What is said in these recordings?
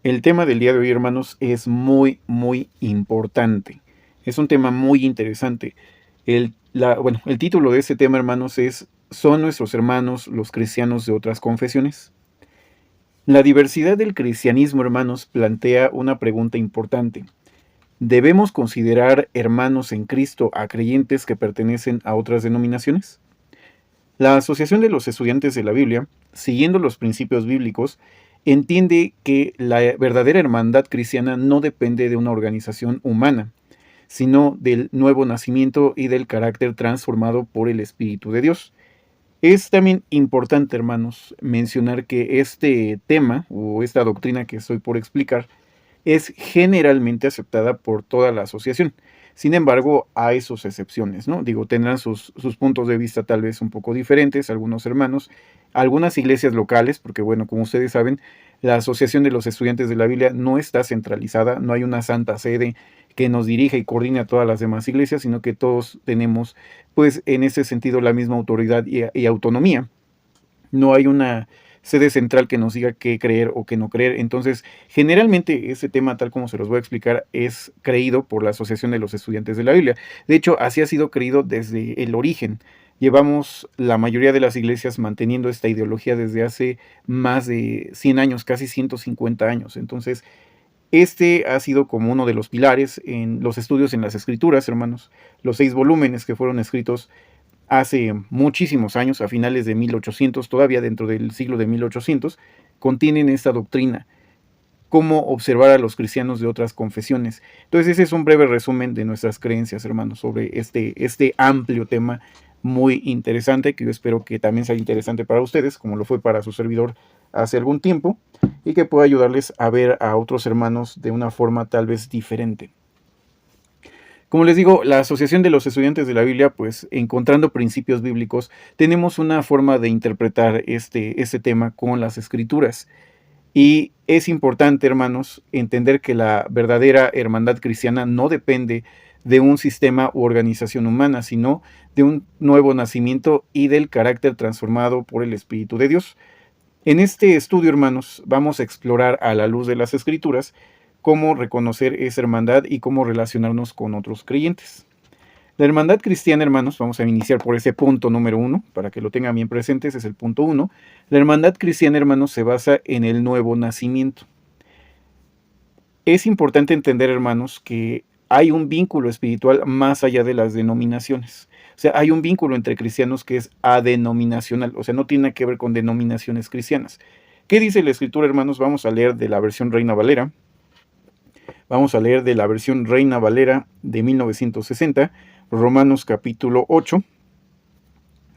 El tema del día de hoy, hermanos, es muy importante. Es un tema muy interesante. El título de este tema, hermanos, es ¿Son nuestros hermanos los cristianos de otras confesiones? La diversidad del cristianismo, hermanos, plantea una pregunta importante. ¿Debemos considerar hermanos en Cristo a creyentes que pertenecen a otras denominaciones? La Asociación de los Estudiantes de la Biblia, siguiendo los principios bíblicos, entiende que la verdadera hermandad cristiana no depende de una organización humana, sino del nuevo nacimiento y del carácter transformado por el Espíritu de Dios. Es también importante, hermanos, mencionar que este tema o esta doctrina que estoy por explicar es generalmente aceptada por toda la asociación. Sin embargo, hay sus excepciones, ¿no? Digo, tendrán sus puntos de vista tal vez un poco diferentes, algunos hermanos, algunas iglesias locales, porque bueno, como ustedes saben, la Asociación de los Estudiantes de la Biblia no está centralizada, no hay una santa sede que nos dirija y coordine a todas las demás iglesias, sino que todos tenemos, pues, en ese sentido, la misma autoridad y autonomía. No hay una sede central que nos diga qué creer o qué no creer. Entonces, generalmente ese tema, tal como se los voy a explicar, es creído por la Asociación de los Estudiantes de la Biblia. De hecho, así ha sido creído desde el origen. Llevamos la mayoría de las iglesias manteniendo esta ideología desde hace más de 100 años, casi 150 años. Entonces, este ha sido como uno de los pilares en los estudios en las escrituras, hermanos. Los 6 volúmenes que fueron escritos hace muchísimos años, a finales de 1800, todavía dentro del siglo de 1800, contienen esta doctrina, cómo observar a los cristianos de otras confesiones. Entonces ese es un breve resumen de nuestras creencias, hermanos, sobre este amplio tema muy interesante, que yo espero que también sea interesante para ustedes, como lo fue para su servidor hace algún tiempo, y que pueda ayudarles a ver a otros hermanos de una forma tal vez diferente. Como les digo, la Asociación de los Estudiantes de la Biblia, pues encontrando principios bíblicos, tenemos una forma de interpretar este tema con las escrituras. Y es importante, hermanos, entender que la verdadera hermandad cristiana no depende de un sistema u organización humana, sino de un nuevo nacimiento y del carácter transformado por el Espíritu de Dios. En este estudio, hermanos, vamos a explorar a la luz de las Escrituras cómo reconocer esa hermandad y cómo relacionarnos con otros creyentes. La hermandad cristiana, hermanos, vamos a iniciar por ese punto número 1, para que lo tengan bien presente, ese es el punto 1. La hermandad cristiana, hermanos, se basa en el nuevo nacimiento. Es importante entender, hermanos, que hay un vínculo espiritual más allá de las denominaciones. O sea, hay un vínculo entre cristianos que es adenominacional, o sea, no tiene que ver con denominaciones cristianas. ¿Qué dice la Escritura, hermanos? Vamos a leer de la versión Reina Valera. Vamos a leer de la versión Reina Valera de 1960, Romanos capítulo 8,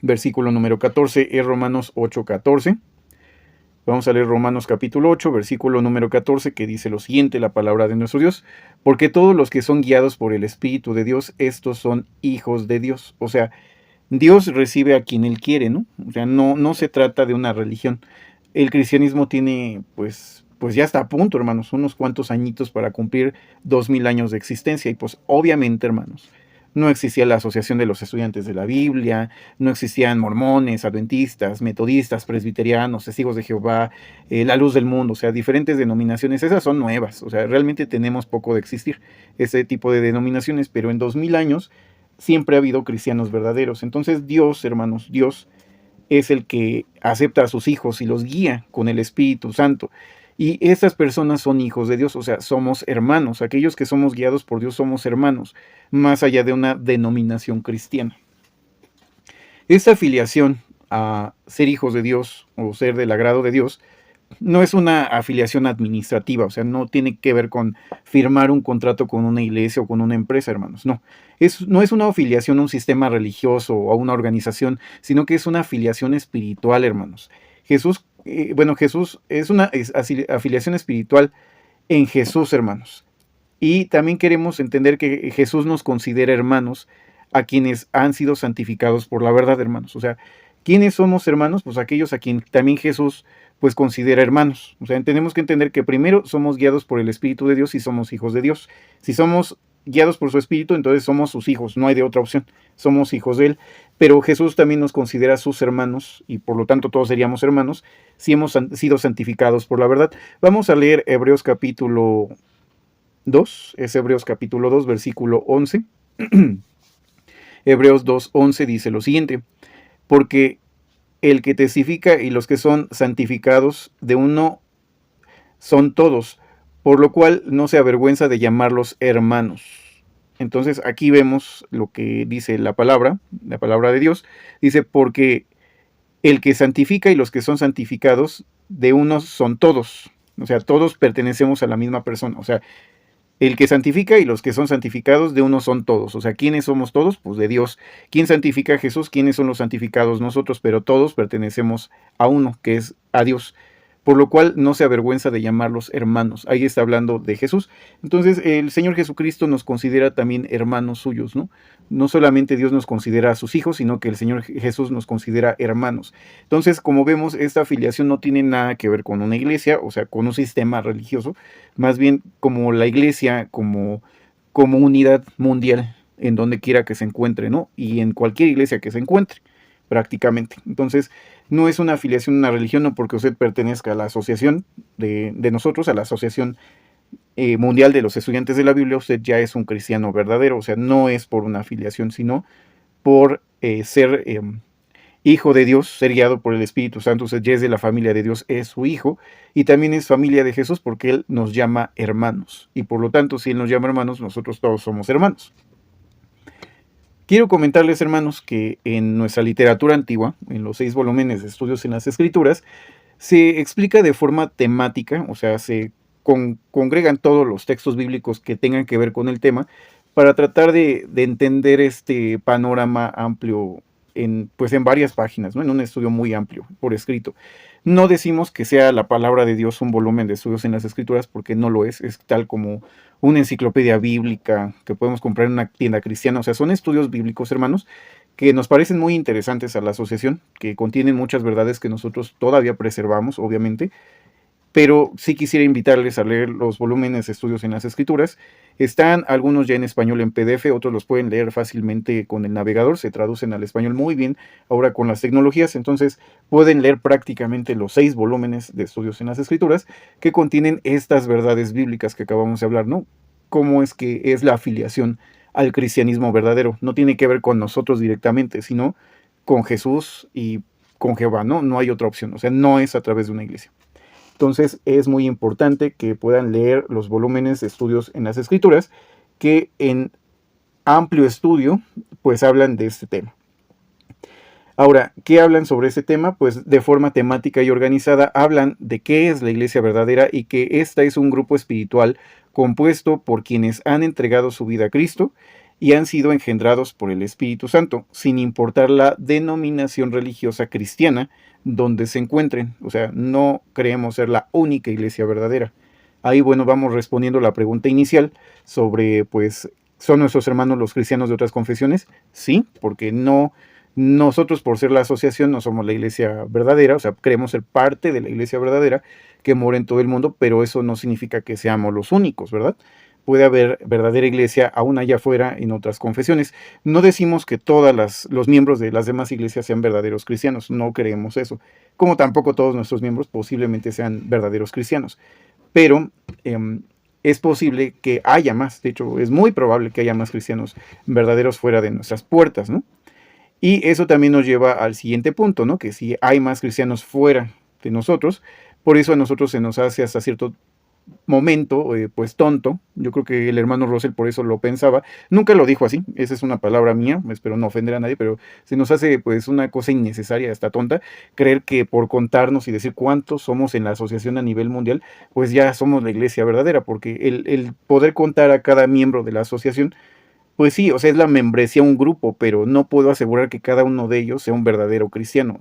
versículo número 14, es Romanos 8, 14. Vamos a leer Romanos capítulo 8, versículo número 14, que dice lo siguiente, la palabra de nuestro Dios: porque todos los que son guiados por el Espíritu de Dios, estos son hijos de Dios. O sea, Dios recibe a quien Él quiere, ¿no? O sea, no se trata de una religión. El cristianismo tiene, pues ya está a punto, hermanos, unos cuantos añitos para cumplir 2000 años de existencia. Y pues obviamente, hermanos, no existía la Asociación de los Estudiantes de la Biblia, no existían mormones, adventistas, metodistas, presbiterianos, testigos de Jehová, la luz del mundo, o sea, diferentes denominaciones. Esas son nuevas, o sea, realmente tenemos poco de existir ese tipo de denominaciones, pero en 2000 años siempre ha habido cristianos verdaderos. Entonces Dios, hermanos, Dios es el que acepta a sus hijos y los guía con el Espíritu Santo. Y estas personas son hijos de Dios, o sea, somos hermanos. Aquellos que somos guiados por Dios somos hermanos, más allá de una denominación cristiana. Esta afiliación a ser hijos de Dios o ser del agrado de Dios no es una afiliación administrativa, o sea, no tiene que ver con firmar un contrato con una iglesia o con una empresa, hermanos, no. No es una afiliación a un sistema religioso o a una organización, sino que es una afiliación espiritual, hermanos. Jesús es una afiliación espiritual en Jesús, hermanos. Y también queremos entender que Jesús nos considera hermanos a quienes han sido santificados por la verdad, hermanos. O sea, ¿quiénes somos hermanos? Pues aquellos a quien también Jesús pues considera hermanos. O sea, tenemos que entender que primero somos guiados por el Espíritu de Dios y somos hijos de Dios. Si somos guiados por su espíritu, entonces somos sus hijos, no hay de otra opción, somos hijos de él. Pero Jesús también nos considera sus hermanos, y por lo tanto todos seríamos hermanos, si hemos sido santificados por la verdad. Vamos a leer Hebreos capítulo 2, es Hebreos capítulo 2, versículo 11. Hebreos 2:11 dice lo siguiente: porque el que testifica y los que son santificados de uno son todos, por lo cual no se avergüenza de llamarlos hermanos. Entonces aquí vemos lo que dice la palabra de Dios. Dice, porque el que santifica y los que son santificados de uno son todos. O sea, todos pertenecemos a la misma persona. O sea, el que santifica y los que son santificados de uno son todos. O sea, ¿quiénes somos todos? Pues de Dios. ¿Quién santifica a Jesús? ¿Quiénes son los santificados? Nosotros, pero todos pertenecemos a uno, que es a Dios. Por lo cual no se avergüenza de llamarlos hermanos. Ahí está hablando de Jesús. Entonces el Señor Jesucristo nos considera también hermanos suyos, ¿no? No solamente Dios nos considera a sus hijos, sino que el Señor Jesús nos considera hermanos. Entonces, como vemos, esta afiliación no tiene nada que ver con una iglesia, o sea, con un sistema religioso, más bien como la iglesia, como unidad mundial, en donde quiera que se encuentre, ¿no? Y en cualquier iglesia que se encuentre, prácticamente. Entonces, no es una afiliación a una religión, no porque usted pertenezca a la asociación de nosotros, a la asociación mundial de los estudiantes de la Biblia, usted ya es un cristiano verdadero. O sea, no es por una afiliación, sino por ser hijo de Dios, ser guiado por el Espíritu Santo. Usted ya es de la familia de Dios, es su hijo, y también es familia de Jesús porque Él nos llama hermanos. Y por lo tanto, si Él nos llama hermanos, nosotros todos somos hermanos. Quiero comentarles, hermanos, que en nuestra literatura antigua, en los 6 volúmenes de estudios en las Escrituras, se explica de forma temática, o sea, se congregan todos los textos bíblicos que tengan que ver con el tema para tratar de entender este panorama amplio pues en varias páginas, ¿no? En un estudio muy amplio, por escrito. No decimos que sea la palabra de Dios un volumen de estudios en las Escrituras, porque no lo es tal como una enciclopedia bíblica que podemos comprar en una tienda cristiana. O sea, son estudios bíblicos, hermanos, que nos parecen muy interesantes a la asociación, que contienen muchas verdades que nosotros todavía preservamos, obviamente. Pero sí quisiera invitarles a leer los volúmenes de estudios en las Escrituras. Están algunos ya en español en PDF, otros los pueden leer fácilmente con el navegador, se traducen al español muy bien ahora con las tecnologías. Entonces pueden leer prácticamente los 6 volúmenes de estudios en las Escrituras que contienen estas verdades bíblicas que acabamos de hablar, ¿no? Cómo es que es la afiliación al cristianismo verdadero. No tiene que ver con nosotros directamente, sino con Jesús y con Jehová, ¿no? No hay otra opción, o sea, no es a través de una iglesia. Entonces es muy importante que puedan leer los volúmenes de estudios en las Escrituras, que en amplio estudio pues hablan de este tema. Ahora, ¿qué hablan sobre este tema? Pues de forma temática y organizada hablan de qué es la iglesia verdadera y que esta es un grupo espiritual compuesto por quienes han entregado su vida a Cristo y han sido engendrados por el Espíritu Santo, sin importar la denominación religiosa cristiana donde se encuentren. O sea, no creemos ser la única iglesia verdadera. Ahí, bueno, vamos respondiendo la pregunta inicial sobre, pues, ¿son nuestros hermanos los cristianos de otras confesiones? Sí, porque no, nosotros por ser la asociación no somos la iglesia verdadera, o sea, creemos ser parte de la iglesia verdadera que mora en todo el mundo, pero eso no significa que seamos los únicos, ¿verdad? Puede haber verdadera iglesia aún allá afuera en otras confesiones. No decimos que todos los miembros de las demás iglesias sean verdaderos cristianos, no creemos eso, como tampoco todos nuestros miembros posiblemente sean verdaderos cristianos, pero es posible que haya más, de hecho es muy probable que haya más cristianos verdaderos fuera de nuestras puertas, ¿no? Y eso también nos lleva al siguiente punto, ¿no? Que si hay más cristianos fuera de nosotros, por eso a nosotros se nos hace hasta cierto momento, pues tonto. Yo creo que el hermano Russell por eso lo pensaba. Nunca lo dijo así, esa es una palabra mía, espero no ofender a nadie, pero se nos hace pues una cosa innecesaria, hasta tonta, creer que por contarnos y decir cuántos somos en la asociación a nivel mundial, pues ya somos la iglesia verdadera, porque el poder contar a cada miembro de la asociación, pues sí, o sea, es la membresía un grupo, pero no puedo asegurar que cada uno de ellos sea un verdadero cristiano.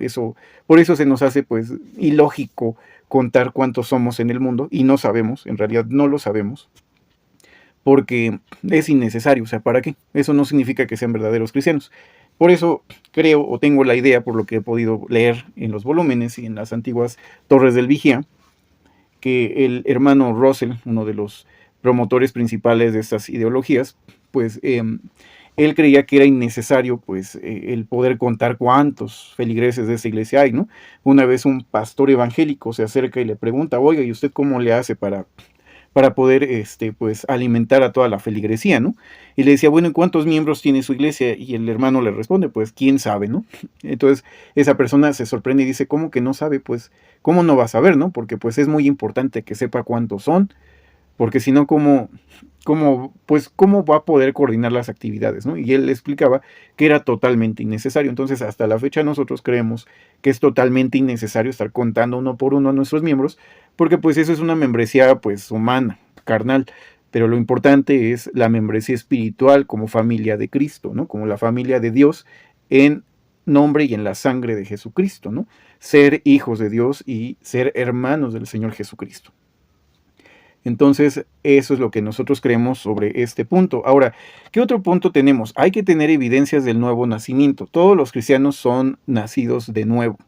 Por eso se nos hace pues ilógico contar cuántos somos en el mundo, y no sabemos, en realidad no lo sabemos, porque es innecesario. O sea, ¿para qué? Eso no significa que sean verdaderos cristianos. Por eso creo o tengo la idea, por lo que he podido leer en los volúmenes y en las antiguas Torres del Vigía, que el hermano Russell, uno de los promotores principales de estas ideologías, pues él creía que era innecesario pues el poder contar cuántos feligreses de esa iglesia hay, ¿no? Una vez un pastor evangélico se acerca y le pregunta, oiga, ¿y usted cómo le hace para poder pues alimentar a toda la feligresía, ¿no? Y le decía, bueno, ¿y cuántos miembros tiene su iglesia? Y el hermano le responde, pues quién sabe, ¿no? Entonces esa persona se sorprende y dice, ¿cómo que no sabe? Pues, ¿cómo no va a saber, no? Porque pues es muy importante que sepa cuántos son, porque si no, ¿cómo va a poder coordinar las actividades, ¿no? Y él le explicaba que era totalmente innecesario. Entonces, hasta la fecha nosotros creemos que es totalmente innecesario estar contando uno por uno a nuestros miembros, porque pues eso es una membresía pues humana, carnal. Pero lo importante es la membresía espiritual como familia de Cristo, ¿no? Como la familia de Dios en nombre y en la sangre de Jesucristo, ¿no? Ser hijos de Dios y ser hermanos del Señor Jesucristo. Entonces, eso es lo que nosotros creemos sobre este punto. Ahora, ¿qué otro punto tenemos? Hay que tener evidencias del nuevo nacimiento. Todos los cristianos son nacidos de nuevo.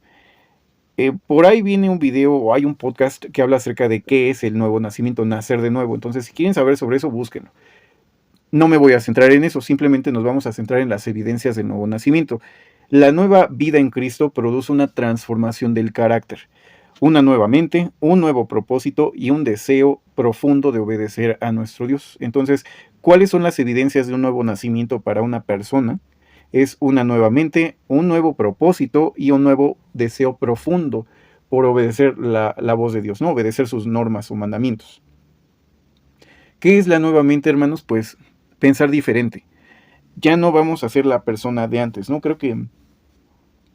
Por ahí viene un video o hay un podcast que habla acerca de qué es el nuevo nacimiento, nacer de nuevo. Entonces, si quieren saber sobre eso, búsquenlo. No me voy a centrar en eso, simplemente nos vamos a centrar en las evidencias del nuevo nacimiento. La nueva vida en Cristo produce una transformación del carácter, una nueva mente, un nuevo propósito y un deseo profundo de obedecer a nuestro Dios. Entonces, ¿cuáles son las evidencias de un nuevo nacimiento para una persona? Es una nueva mente, un nuevo propósito y un nuevo deseo profundo por obedecer la voz de Dios, ¿no? Obedecer sus normas o mandamientos. ¿Qué es la nueva mente, hermanos? Pues pensar diferente. Ya no vamos a ser la persona de antes, ¿no? Creo que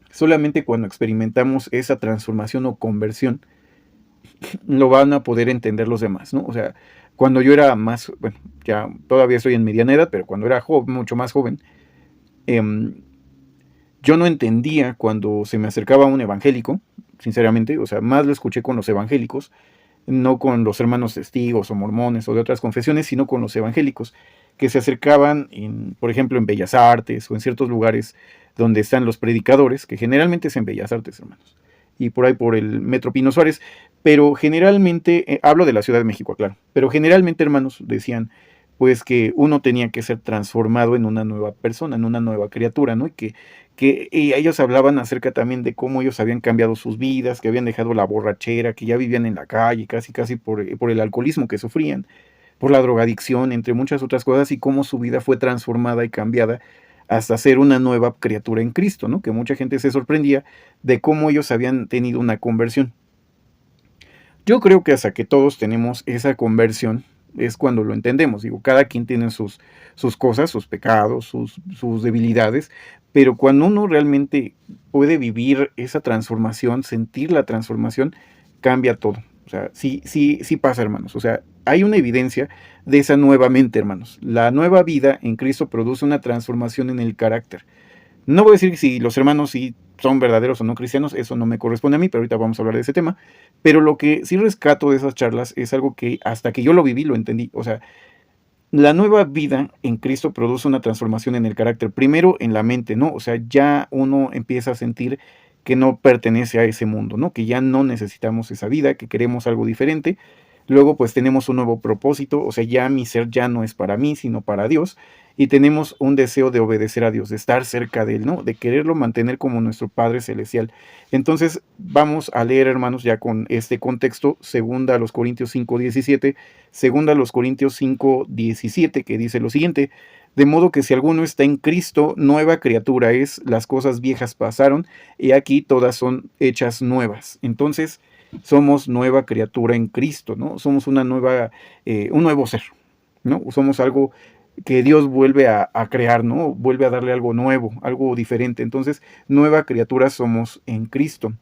solamente cuando experimentamos esa transformación o conversión lo van a poder entender los demás, ¿no? O sea, cuando yo era más, bueno, ya todavía estoy en mediana edad, pero cuando era joven, mucho más joven, eh, yo no entendía cuando se me acercaba un evangélico, sinceramente, o sea, más lo escuché con los evangélicos, no con los hermanos testigos o mormones o de otras confesiones, sino con los evangélicos, que se acercaban, por ejemplo, en Bellas Artes o en ciertos lugares donde están los predicadores, que generalmente es en Bellas Artes, hermanos, y por ahí por el Metro Pino Suárez, pero generalmente, hablo de la Ciudad de México, claro, pero generalmente, hermanos, decían, pues que uno tenía que ser transformado en una nueva persona, en una nueva criatura, ¿no? Y ellos hablaban acerca también de cómo ellos habían cambiado sus vidas, que habían dejado la borrachera, que ya vivían en la calle, casi por el alcoholismo que sufrían, por la drogadicción, entre muchas otras cosas, y cómo su vida fue transformada y cambiada hasta ser una nueva criatura en Cristo, ¿no? Que mucha gente se sorprendía de cómo ellos habían tenido una conversión. Yo creo que hasta que todos tenemos esa conversión es cuando lo entendemos. Digo, cada quien tiene sus cosas, sus pecados, sus debilidades, pero cuando uno realmente puede vivir esa transformación, sentir la transformación, cambia todo. O sea, sí pasa, hermanos. O sea, hay una evidencia de esa nueva mente, hermanos. La nueva vida en Cristo produce una transformación en el carácter. No voy a decir si los hermanos sí son verdaderos o no cristianos, eso no me corresponde a mí, pero ahorita vamos a hablar de ese tema. Pero lo que sí rescato de esas charlas es algo que hasta que yo lo viví lo entendí. O sea, la nueva vida en Cristo produce una transformación en el carácter, primero en la mente, ¿no? O sea, ya uno empieza a sentir que no pertenece a ese mundo, ¿no? Que ya no necesitamos esa vida, que queremos algo diferente. Luego, pues tenemos un nuevo propósito, o sea, ya mi ser ya no es para mí, sino para Dios. Y tenemos un deseo de obedecer a Dios, de estar cerca de Él, ¿no? De quererlo mantener como nuestro Padre Celestial. Entonces, vamos a leer, hermanos, ya con este contexto, segunda a los Corintios 5:17, segunda a los Corintios 5:17, que dice lo siguiente: de modo que si alguno está en Cristo, nueva criatura es, las cosas viejas pasaron, y aquí todas son hechas nuevas. Entonces, somos nueva criatura en Cristo, ¿no? Somos una nueva, un nuevo ser, ¿no? Somos algo que Dios vuelve a crear, ¿no? Vuelve a darle algo nuevo, algo diferente. Entonces, nueva criatura somos en Cristo.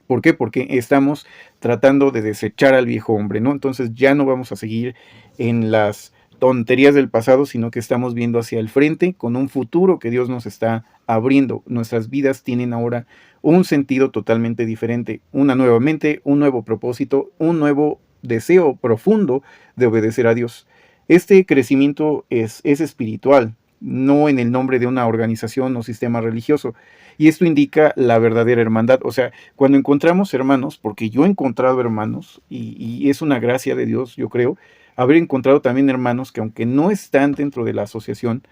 ¿Por qué? Porque estamos tratando de desechar al viejo hombre, ¿no? Entonces ya no vamos a seguir en las tonterías del pasado, sino que estamos viendo hacia el frente con un futuro que Dios nos está abriendo. Nuestras vidas tienen ahora un sentido totalmente diferente, una nueva mente, un nuevo propósito, un nuevo deseo profundo de obedecer a Dios. Este crecimiento es espiritual, no en el nombre de una organización o sistema religioso. Y esto indica la verdadera hermandad. O sea, cuando encontramos hermanos, porque yo he encontrado hermanos, y es una gracia de Dios, yo creo, haber encontrado también hermanos que aunque no están dentro de la asociación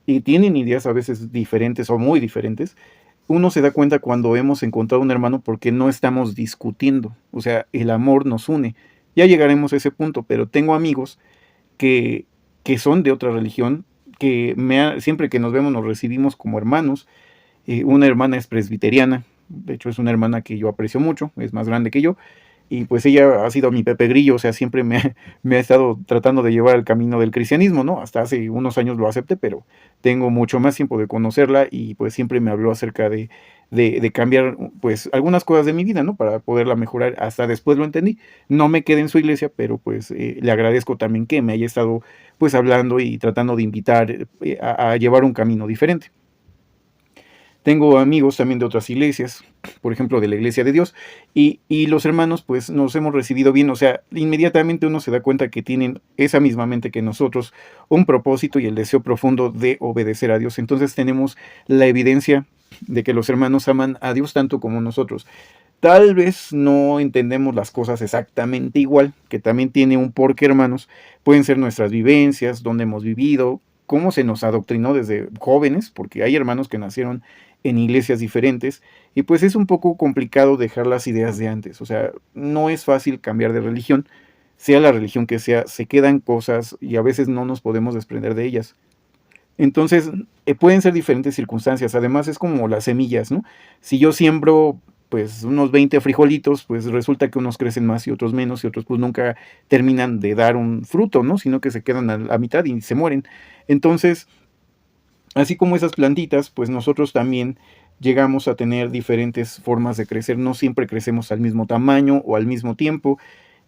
y tienen ideas a veces diferentes o muy diferentes, uno se da cuenta cuando hemos encontrado un hermano porque no estamos discutiendo, o sea, el amor nos une. Ya llegaremos a ese punto, pero tengo amigos que, que son de otra religión, que siempre que nos vemos nos recibimos como hermanos. Una hermana es presbiteriana, de hecho es una hermana que yo aprecio mucho, es más grande que yo, y pues ella ha sido mi Pepe Grillo, o sea, siempre me ha estado tratando de llevar al camino del cristianismo, ¿no? Hasta hace unos años lo acepté, pero tengo mucho más tiempo de conocerla y pues siempre me habló acerca de cambiar pues algunas cosas de mi vida, ¿no? Para poderla mejorar, hasta después lo entendí. No me quedé en su iglesia, pero pues le agradezco también que me haya estado pues hablando y tratando de invitar a llevar un camino diferente. Tengo amigos también de otras iglesias, por ejemplo, de la Iglesia de Dios, y los hermanos, pues nos hemos recibido bien, o sea, inmediatamente uno se da cuenta que tienen esa misma mente que nosotros, un propósito y el deseo profundo de obedecer a Dios. Entonces tenemos la evidencia de que los hermanos aman a Dios tanto como nosotros. Tal vez no entendemos las cosas exactamente igual, que también tiene un porqué, hermanos. Pueden ser nuestras vivencias, dónde hemos vivido, cómo se nos adoctrinó desde jóvenes, porque hay hermanos que nacieron en iglesias diferentes, y pues es un poco complicado dejar las ideas de antes. O sea, no es fácil cambiar de religión, sea la religión que sea, se quedan cosas y a veces no nos podemos desprender de ellas. Entonces, pueden ser diferentes circunstancias. Además, es como las semillas, ¿no? Si yo siembro, pues, unos 20 frijolitos, pues resulta que unos crecen más y otros menos, y otros, pues, nunca terminan de dar un fruto, ¿no? Sino que se quedan a la mitad y se mueren. Entonces, así como esas plantitas, pues nosotros también llegamos a tener diferentes formas de crecer. No siempre crecemos al mismo tamaño o al mismo tiempo,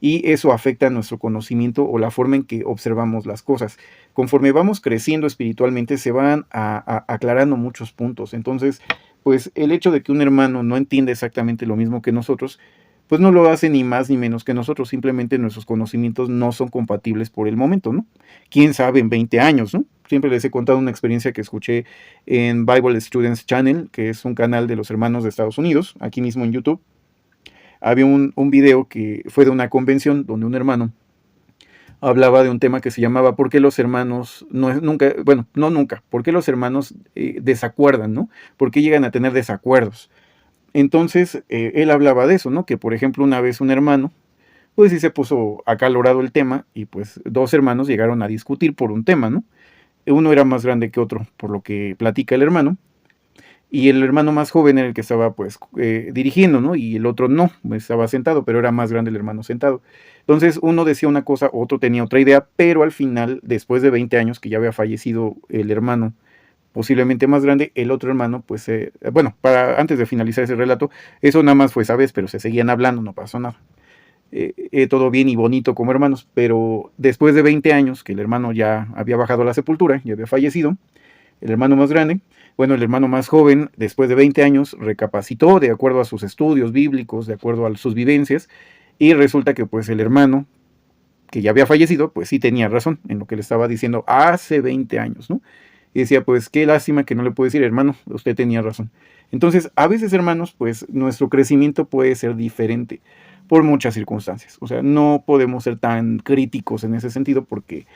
y eso afecta nuestro conocimiento o la forma en que observamos las cosas. Conforme vamos creciendo espiritualmente se van aclarando muchos puntos. Entonces, pues el hecho de que un hermano no entienda exactamente lo mismo que nosotros, pues no lo hace ni más ni menos que nosotros. Simplemente nuestros conocimientos no son compatibles por el momento, ¿no? Quién sabe en 20 años, ¿no? Siempre les he contado una experiencia que escuché en Bible Students Channel, que es un canal de los hermanos de Estados Unidos, aquí mismo en YouTube. Había un video que fue de una convención donde un hermano hablaba de un tema que se llamaba ¿por qué los hermanos nunca, bueno, no nunca, por qué los hermanos desacuerdan, ¿no? ¿Por qué llegan a tener desacuerdos? Entonces, él hablaba de eso, ¿no? Que por ejemplo una vez un hermano, pues sí se puso acalorado el tema y pues dos hermanos llegaron a discutir por un tema, ¿no? Uno era más grande que otro, por lo que platica el hermano, y el hermano más joven era el que estaba pues dirigiendo, ¿no? Y el otro no, estaba sentado, pero era más grande el hermano sentado. Entonces uno decía una cosa, otro tenía otra idea, pero al final, después de 20 años que ya había fallecido el hermano, posiblemente más grande, el otro hermano, pues, bueno, antes de finalizar ese relato, eso nada más fue esa vez, pero se seguían hablando, no pasó nada. Todo bien y bonito como hermanos, pero después de 20 años que el hermano ya había bajado a la sepultura, ya había fallecido, el hermano más grande, bueno, el hermano más joven, después de 20 años, recapacitó de acuerdo a sus estudios bíblicos, de acuerdo a sus vivencias, y resulta que pues el hermano que ya había fallecido, pues sí tenía razón en lo que le estaba diciendo hace 20 años, ¿no? Y decía, pues qué lástima que no le puedo decir, hermano, usted tenía razón. Entonces, a veces, hermanos, pues nuestro crecimiento puede ser diferente por muchas circunstancias. O sea, no podemos ser tan críticos en ese sentido porque,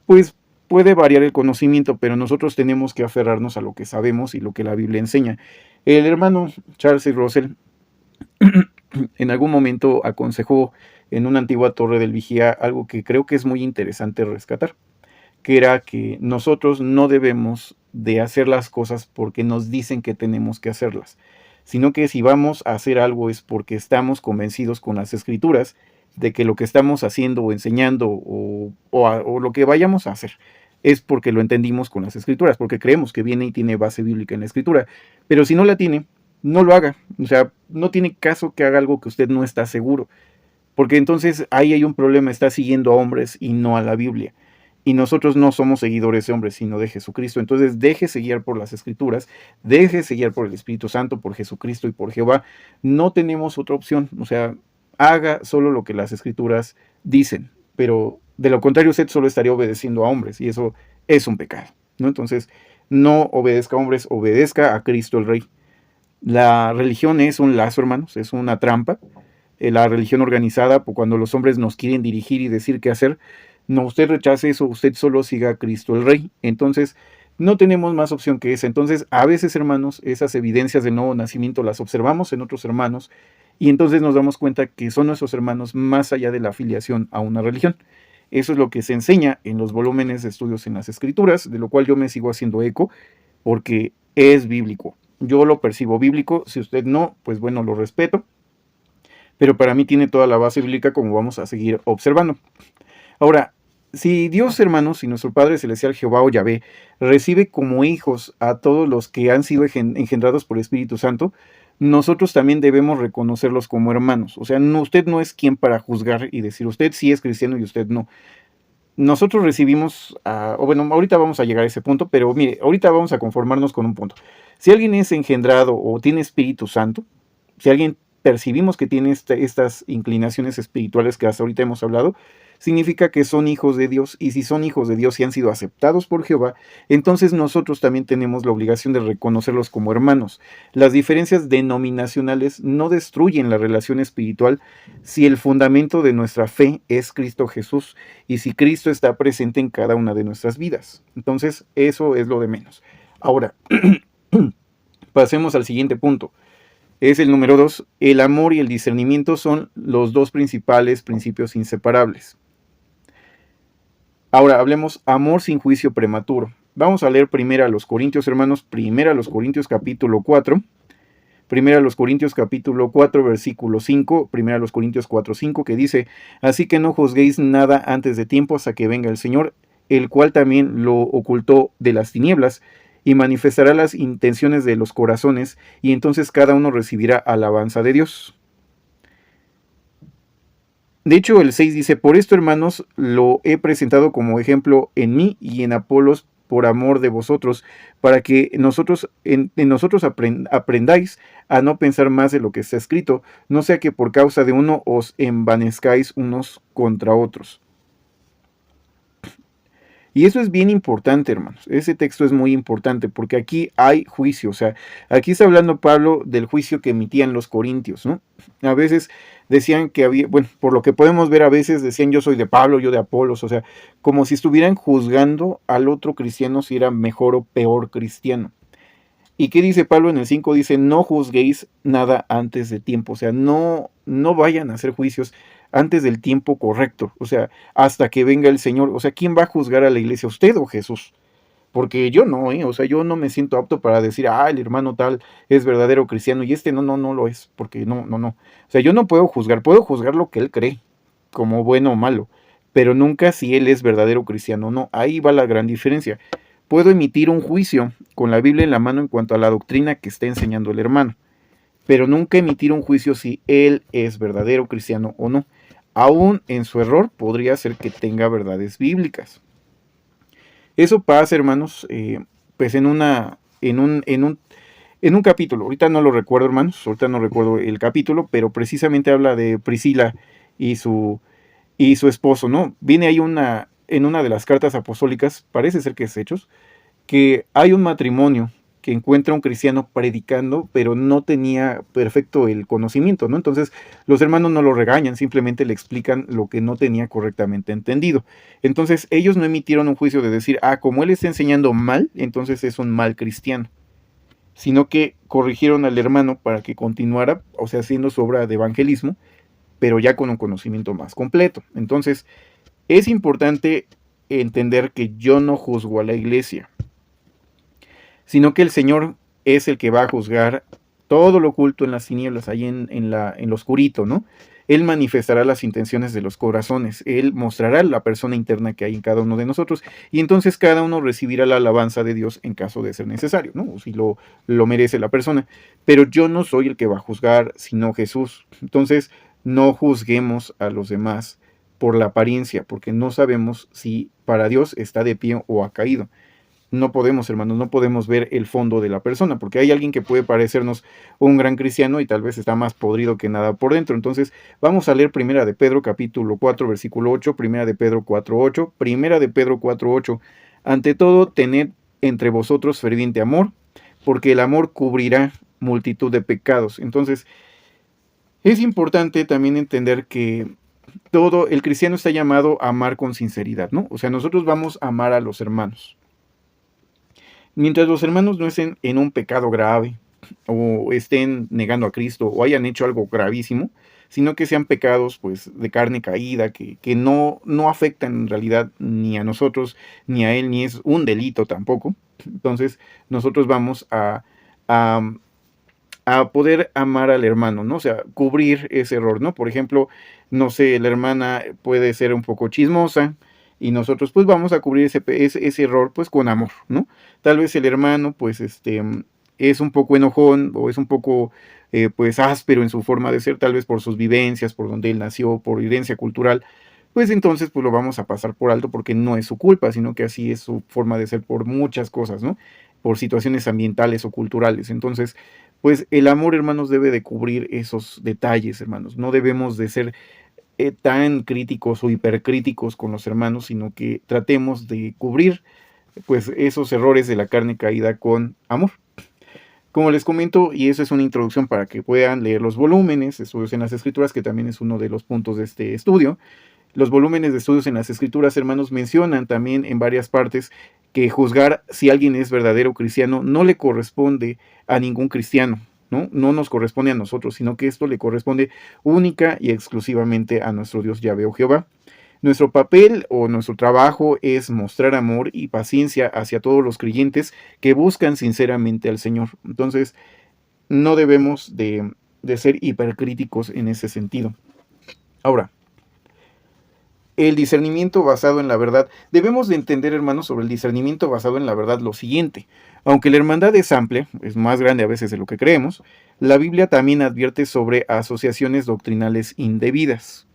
pues, puede variar el conocimiento, pero nosotros tenemos que aferrarnos a lo que sabemos y lo que la Biblia enseña. El hermano Charles Russell en algún momento aconsejó en una antigua torre del vigía algo que creo que es muy interesante rescatar, que era que nosotros no debemos de hacer las cosas porque nos dicen que tenemos que hacerlas, sino que si vamos a hacer algo es porque estamos convencidos con las escrituras de que lo que estamos haciendo o enseñando o lo que vayamos a hacer es porque lo entendimos con las escrituras, porque creemos que viene y tiene base bíblica en la escritura. Pero si no la tiene, no lo haga. O sea, no tiene caso que haga algo que usted no está seguro, porque entonces ahí hay un problema, está siguiendo a hombres y no a la Biblia. Y nosotros no somos seguidores de hombres, sino de Jesucristo. Entonces déjese guiar por las Escrituras, déjese guiar por el Espíritu Santo, por Jesucristo y por Jehová. No tenemos otra opción. O sea, haga solo lo que las Escrituras dicen. Pero de lo contrario, usted solo estaría obedeciendo a hombres. Y eso es un pecado, ¿no? Entonces, no obedezca a hombres, obedezca a Cristo el Rey. La religión es un lazo, hermanos, es una trampa. La religión organizada, cuando los hombres nos quieren dirigir y decir qué hacer, No, usted rechace eso, usted solo siga a Cristo el Rey. Entonces, no tenemos más opción que esa. Entonces, a veces, hermanos, esas evidencias del nuevo nacimiento las observamos en otros hermanos y entonces nos damos cuenta que son nuestros hermanos más allá de la afiliación a una religión. Eso es lo que se enseña en los volúmenes de estudios en las Escrituras, de lo cual yo me sigo haciendo eco, porque es bíblico. Yo lo percibo bíblico, si usted no, pues bueno, lo respeto, pero para mí tiene toda la base bíblica como vamos a seguir observando. Ahora, si Dios, hermanos, si nuestro Padre Celestial, Jehová o Yahvé, recibe como hijos a todos los que han sido engendrados por el Espíritu Santo, nosotros también debemos reconocerlos como hermanos. O sea, no, usted no es quien para juzgar y decir usted sí es cristiano y usted no. Nosotros recibimos, o bueno, ahorita vamos a llegar a ese punto, pero mire, ahorita vamos a conformarnos con un punto. Si alguien es engendrado o tiene Espíritu Santo, si alguien percibimos que tiene estas inclinaciones espirituales que hasta ahorita hemos hablado, significa que son hijos de Dios, y si son hijos de Dios y han sido aceptados por Jehová, entonces nosotros también tenemos la obligación de reconocerlos como hermanos. Las diferencias denominacionales no destruyen la relación espiritual si el fundamento de nuestra fe es Cristo Jesús y si Cristo está presente en cada una de nuestras vidas. Entonces, eso es lo de menos. Ahora, pasemos al siguiente punto. Es el número 2. El amor y el discernimiento son los dos principales principios inseparables. Ahora hablemos amor sin juicio prematuro. Vamos a leer primero a los Corintios, hermanos, primero a los Corintios capítulo 4. Primero a los Corintios capítulo 4, versículo 5, primero a los Corintios 4, 5, que dice, así que no juzguéis nada antes de tiempo hasta que venga el Señor, el cual también lo ocultó de las tinieblas, y manifestará las intenciones de los corazones, y entonces cada uno recibirá alabanza de Dios. De hecho, el 6 dice, por esto, hermanos, lo he presentado como ejemplo en mí y en Apolos por amor de vosotros, para que nosotros en nosotros aprendáis a no pensar más de lo que está escrito, no sea que por causa de uno os envanezcáis unos contra otros. Y eso es bien importante, hermanos. Ese texto es muy importante porque aquí hay juicio. O sea, aquí está hablando Pablo del juicio que emitían los corintios, ¿no? A veces decían que había, bueno, por lo que podemos ver, a veces decían yo soy de Pablo, yo de Apolos. O sea, como si estuvieran juzgando al otro cristiano si era mejor o peor cristiano. ¿Y qué dice Pablo en el 5? Dice, no juzguéis nada antes de tiempo. O sea, no vayan a hacer juicios antes del tiempo correcto. O sea, hasta que venga el Señor. O sea, ¿quién va a juzgar a la iglesia? ¿Usted o Jesús? Porque yo no, ¿eh? O sea, yo no me siento apto para decir, el hermano tal es verdadero cristiano y este no lo es. Porque no. O sea, yo no puedo juzgar lo que él cree, como bueno o malo. Pero nunca si él es verdadero cristiano. No, ahí va la gran diferencia. Puedo emitir un juicio con la Biblia en la mano en cuanto a la doctrina que está enseñando el hermano, pero nunca emitir un juicio si él es verdadero cristiano o no. Aún en su error podría ser que tenga verdades bíblicas. Eso pasa, hermanos, pues en un capítulo. Ahorita no lo recuerdo, hermanos, ahorita no recuerdo el capítulo, pero precisamente habla de Priscila y su esposo, ¿no? Viene ahí en una de las cartas apostólicas, parece ser que es Hechos, que hay un matrimonio que encuentra un cristiano predicando, pero no tenía perfecto el conocimiento, ¿no? Entonces los hermanos no lo regañan, simplemente le explican lo que no tenía correctamente entendido. Entonces ellos no emitieron un juicio de decir, como él está enseñando mal, entonces es un mal cristiano, sino que corrigieron al hermano para que continuara, o sea, haciendo su obra de evangelismo, pero ya con un conocimiento más completo. Entonces, es importante entender que yo no juzgo a la iglesia, sino que el Señor es el que va a juzgar todo lo oculto en las tinieblas, ahí en lo oscurito, ¿no? Él manifestará las intenciones de los corazones, Él mostrará la persona interna que hay en cada uno de nosotros, y entonces cada uno recibirá la alabanza de Dios en caso de ser necesario, ¿no? O si lo merece la persona. Pero yo no soy el que va a juzgar, sino Jesús. Entonces, no juzguemos a los demás por la apariencia, porque no sabemos si para Dios está de pie o ha caído. No podemos, hermanos, no podemos ver el fondo de la persona, porque hay alguien que puede parecernos un gran cristiano y tal vez está más podrido que nada por dentro. Entonces, vamos a leer Primera de Pedro, capítulo 4, versículo 8, Primera de Pedro 4, 8, Primera de Pedro 4, 8. Ante todo, tened entre vosotros ferviente amor, porque el amor cubrirá multitud de pecados. Entonces, es importante también entender que todo el cristiano está llamado a amar con sinceridad, ¿no? O sea, nosotros vamos a amar a los hermanos. Mientras los hermanos no estén en un pecado grave, o estén negando a Cristo, o hayan hecho algo gravísimo, sino que sean pecados pues de carne caída, que no afectan en realidad ni a nosotros, ni a él, ni es un delito tampoco. Entonces nosotros vamos a, a poder amar al hermano, ¿no? O sea, cubrir ese error, ¿no? Por ejemplo, no sé, la hermana puede ser un poco chismosa y nosotros pues vamos a cubrir ese error pues con amor, ¿no? Tal vez el hermano pues es un poco enojón o es un poco pues áspero en su forma de ser, tal vez por sus vivencias, por donde él nació, por herencia cultural, pues entonces pues lo vamos a pasar por alto porque no es su culpa, sino que así es su forma de ser por muchas cosas, ¿no? Por situaciones ambientales o culturales. Entonces, pues el amor, hermanos, debe de cubrir esos detalles, hermanos. No debemos de ser tan críticos o hipercríticos con los hermanos, sino que tratemos de cubrir pues esos errores de la carne caída con amor. Como les comento, y eso es una introducción para que puedan leer los volúmenes, estudios en las escrituras, que también es uno de los puntos de este estudio. Los volúmenes de estudios en las escrituras, hermanos, mencionan también en varias partes que juzgar si alguien es verdadero cristiano no le corresponde a ningún cristiano, ¿no? No nos corresponde a nosotros, sino que esto le corresponde única y exclusivamente a nuestro Dios Yahvé o Jehová. Nuestro papel o nuestro trabajo es mostrar amor y paciencia hacia todos los creyentes que buscan sinceramente al Señor. Entonces, no debemos de ser hipercríticos en ese sentido. Ahora, el discernimiento basado en la verdad. Debemos de entender, hermanos, sobre el discernimiento basado en la verdad lo siguiente. Aunque la hermandad es amplia, es más grande a veces de lo que creemos, la Biblia también advierte sobre asociaciones doctrinales indebidas.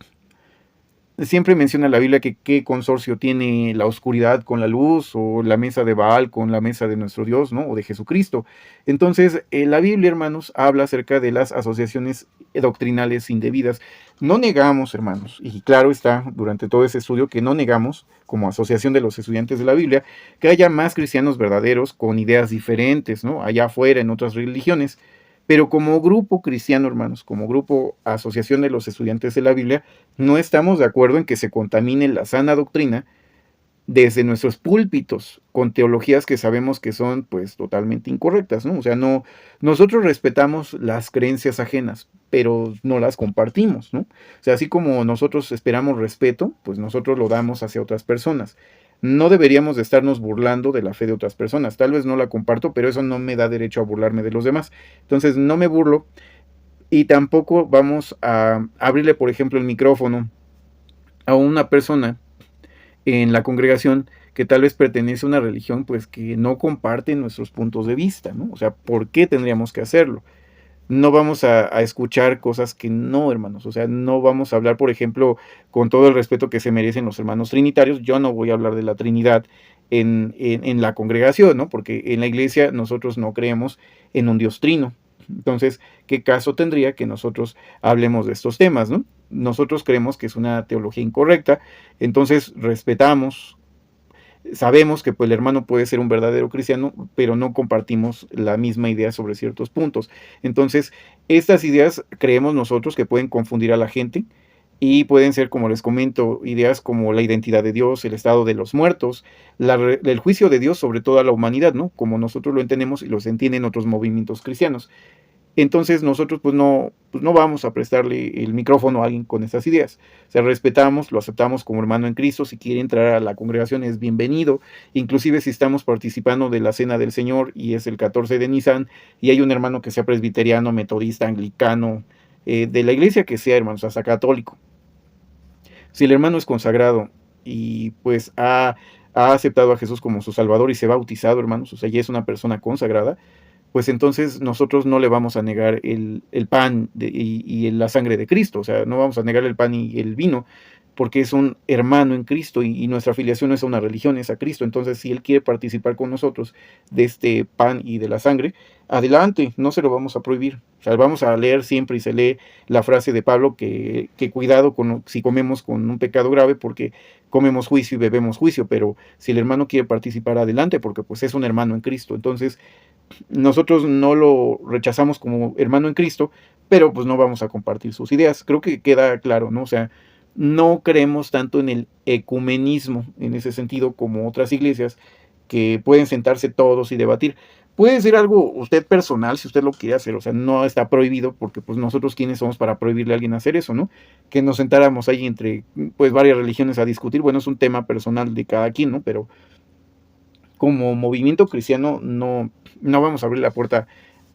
Siempre menciona la Biblia que qué consorcio tiene la oscuridad con la luz, o la mesa de Baal con la mesa de nuestro Dios, ¿no? O de Jesucristo. Entonces, la Biblia, hermanos, habla acerca de las asociaciones doctrinales indebidas. No negamos, hermanos, y claro está durante todo ese estudio que no negamos, como asociación de los estudiantes de la Biblia, que haya más cristianos verdaderos con ideas diferentes, ¿no? Allá afuera, en otras religiones. Pero como grupo cristiano, hermanos, como grupo asociación de los estudiantes de la Biblia, no estamos de acuerdo en que se contamine la sana doctrina desde nuestros púlpitos con teologías que sabemos que son pues totalmente incorrectas, ¿no? O sea, no, nosotros respetamos las creencias ajenas, pero no las compartimos, ¿no? O sea, así como nosotros esperamos respeto, pues nosotros lo damos hacia otras personas. No deberíamos de estarnos burlando de la fe de otras personas. Tal vez no la comparto, pero eso no me da derecho a burlarme de los demás. Entonces, no me burlo y tampoco vamos a abrirle, por ejemplo, el micrófono a una persona en la congregación que tal vez pertenece a una religión pues que no comparte nuestros puntos de vista, ¿no? O sea, ¿por qué tendríamos que hacerlo? No vamos a escuchar cosas que no, hermanos, o sea, no vamos a hablar, por ejemplo, con todo el respeto que se merecen los hermanos trinitarios, yo no voy a hablar de la Trinidad en la congregación, ¿no? Porque en la iglesia nosotros no creemos en un Dios trino. Entonces, ¿qué caso tendría que nosotros hablemos de estos temas, ¿no? Nosotros creemos que es una teología incorrecta, entonces respetamos, sabemos que pues, el hermano puede ser un verdadero cristiano, pero no compartimos la misma idea sobre ciertos puntos. Entonces, estas ideas creemos nosotros que pueden confundir a la gente y pueden ser, como les comento, ideas como la identidad de Dios, el estado de los muertos, el juicio de Dios sobre toda la humanidad, ¿no? Como nosotros lo entendemos y los entienden otros movimientos cristianos. Entonces nosotros pues no vamos a prestarle el micrófono a alguien con estas ideas. O sea, respetamos, lo aceptamos como hermano en Cristo. Si quiere entrar a la congregación es bienvenido. Inclusive si estamos participando de la Cena del Señor y es el 14 de Nisan y hay un hermano que sea presbiteriano, metodista, anglicano, de la iglesia que sea, hermanos, hasta católico. Si el hermano es consagrado y pues ha aceptado a Jesús como su Salvador y se ha bautizado, hermanos, o sea, ya es una persona consagrada, pues entonces nosotros no le vamos a negar el pan y la sangre de Cristo, o sea, no vamos a negar el pan y el vino, porque es un hermano en Cristo y nuestra afiliación no es a una religión, es a Cristo. Entonces, si Él quiere participar con nosotros de este pan y de la sangre, adelante, no se lo vamos a prohibir. O sea, vamos a leer siempre y se lee la frase de Pablo que cuidado con si comemos con un pecado grave, porque comemos juicio y bebemos juicio, pero si el hermano quiere participar, adelante, porque pues es un hermano en Cristo. Entonces, nosotros no lo rechazamos como hermano en Cristo, pero pues no vamos a compartir sus ideas. Creo que queda claro, ¿no? O sea, no creemos tanto en el ecumenismo, en ese sentido, como otras iglesias que pueden sentarse todos y debatir. Puede ser algo usted personal, si usted lo quiere hacer, o sea, no está prohibido, porque pues nosotros quiénes somos para prohibirle a alguien hacer eso, ¿no? Que nos sentáramos ahí entre pues varias religiones a discutir, bueno, es un tema personal de cada quien, ¿no? Pero como movimiento cristiano no vamos a abrir la puerta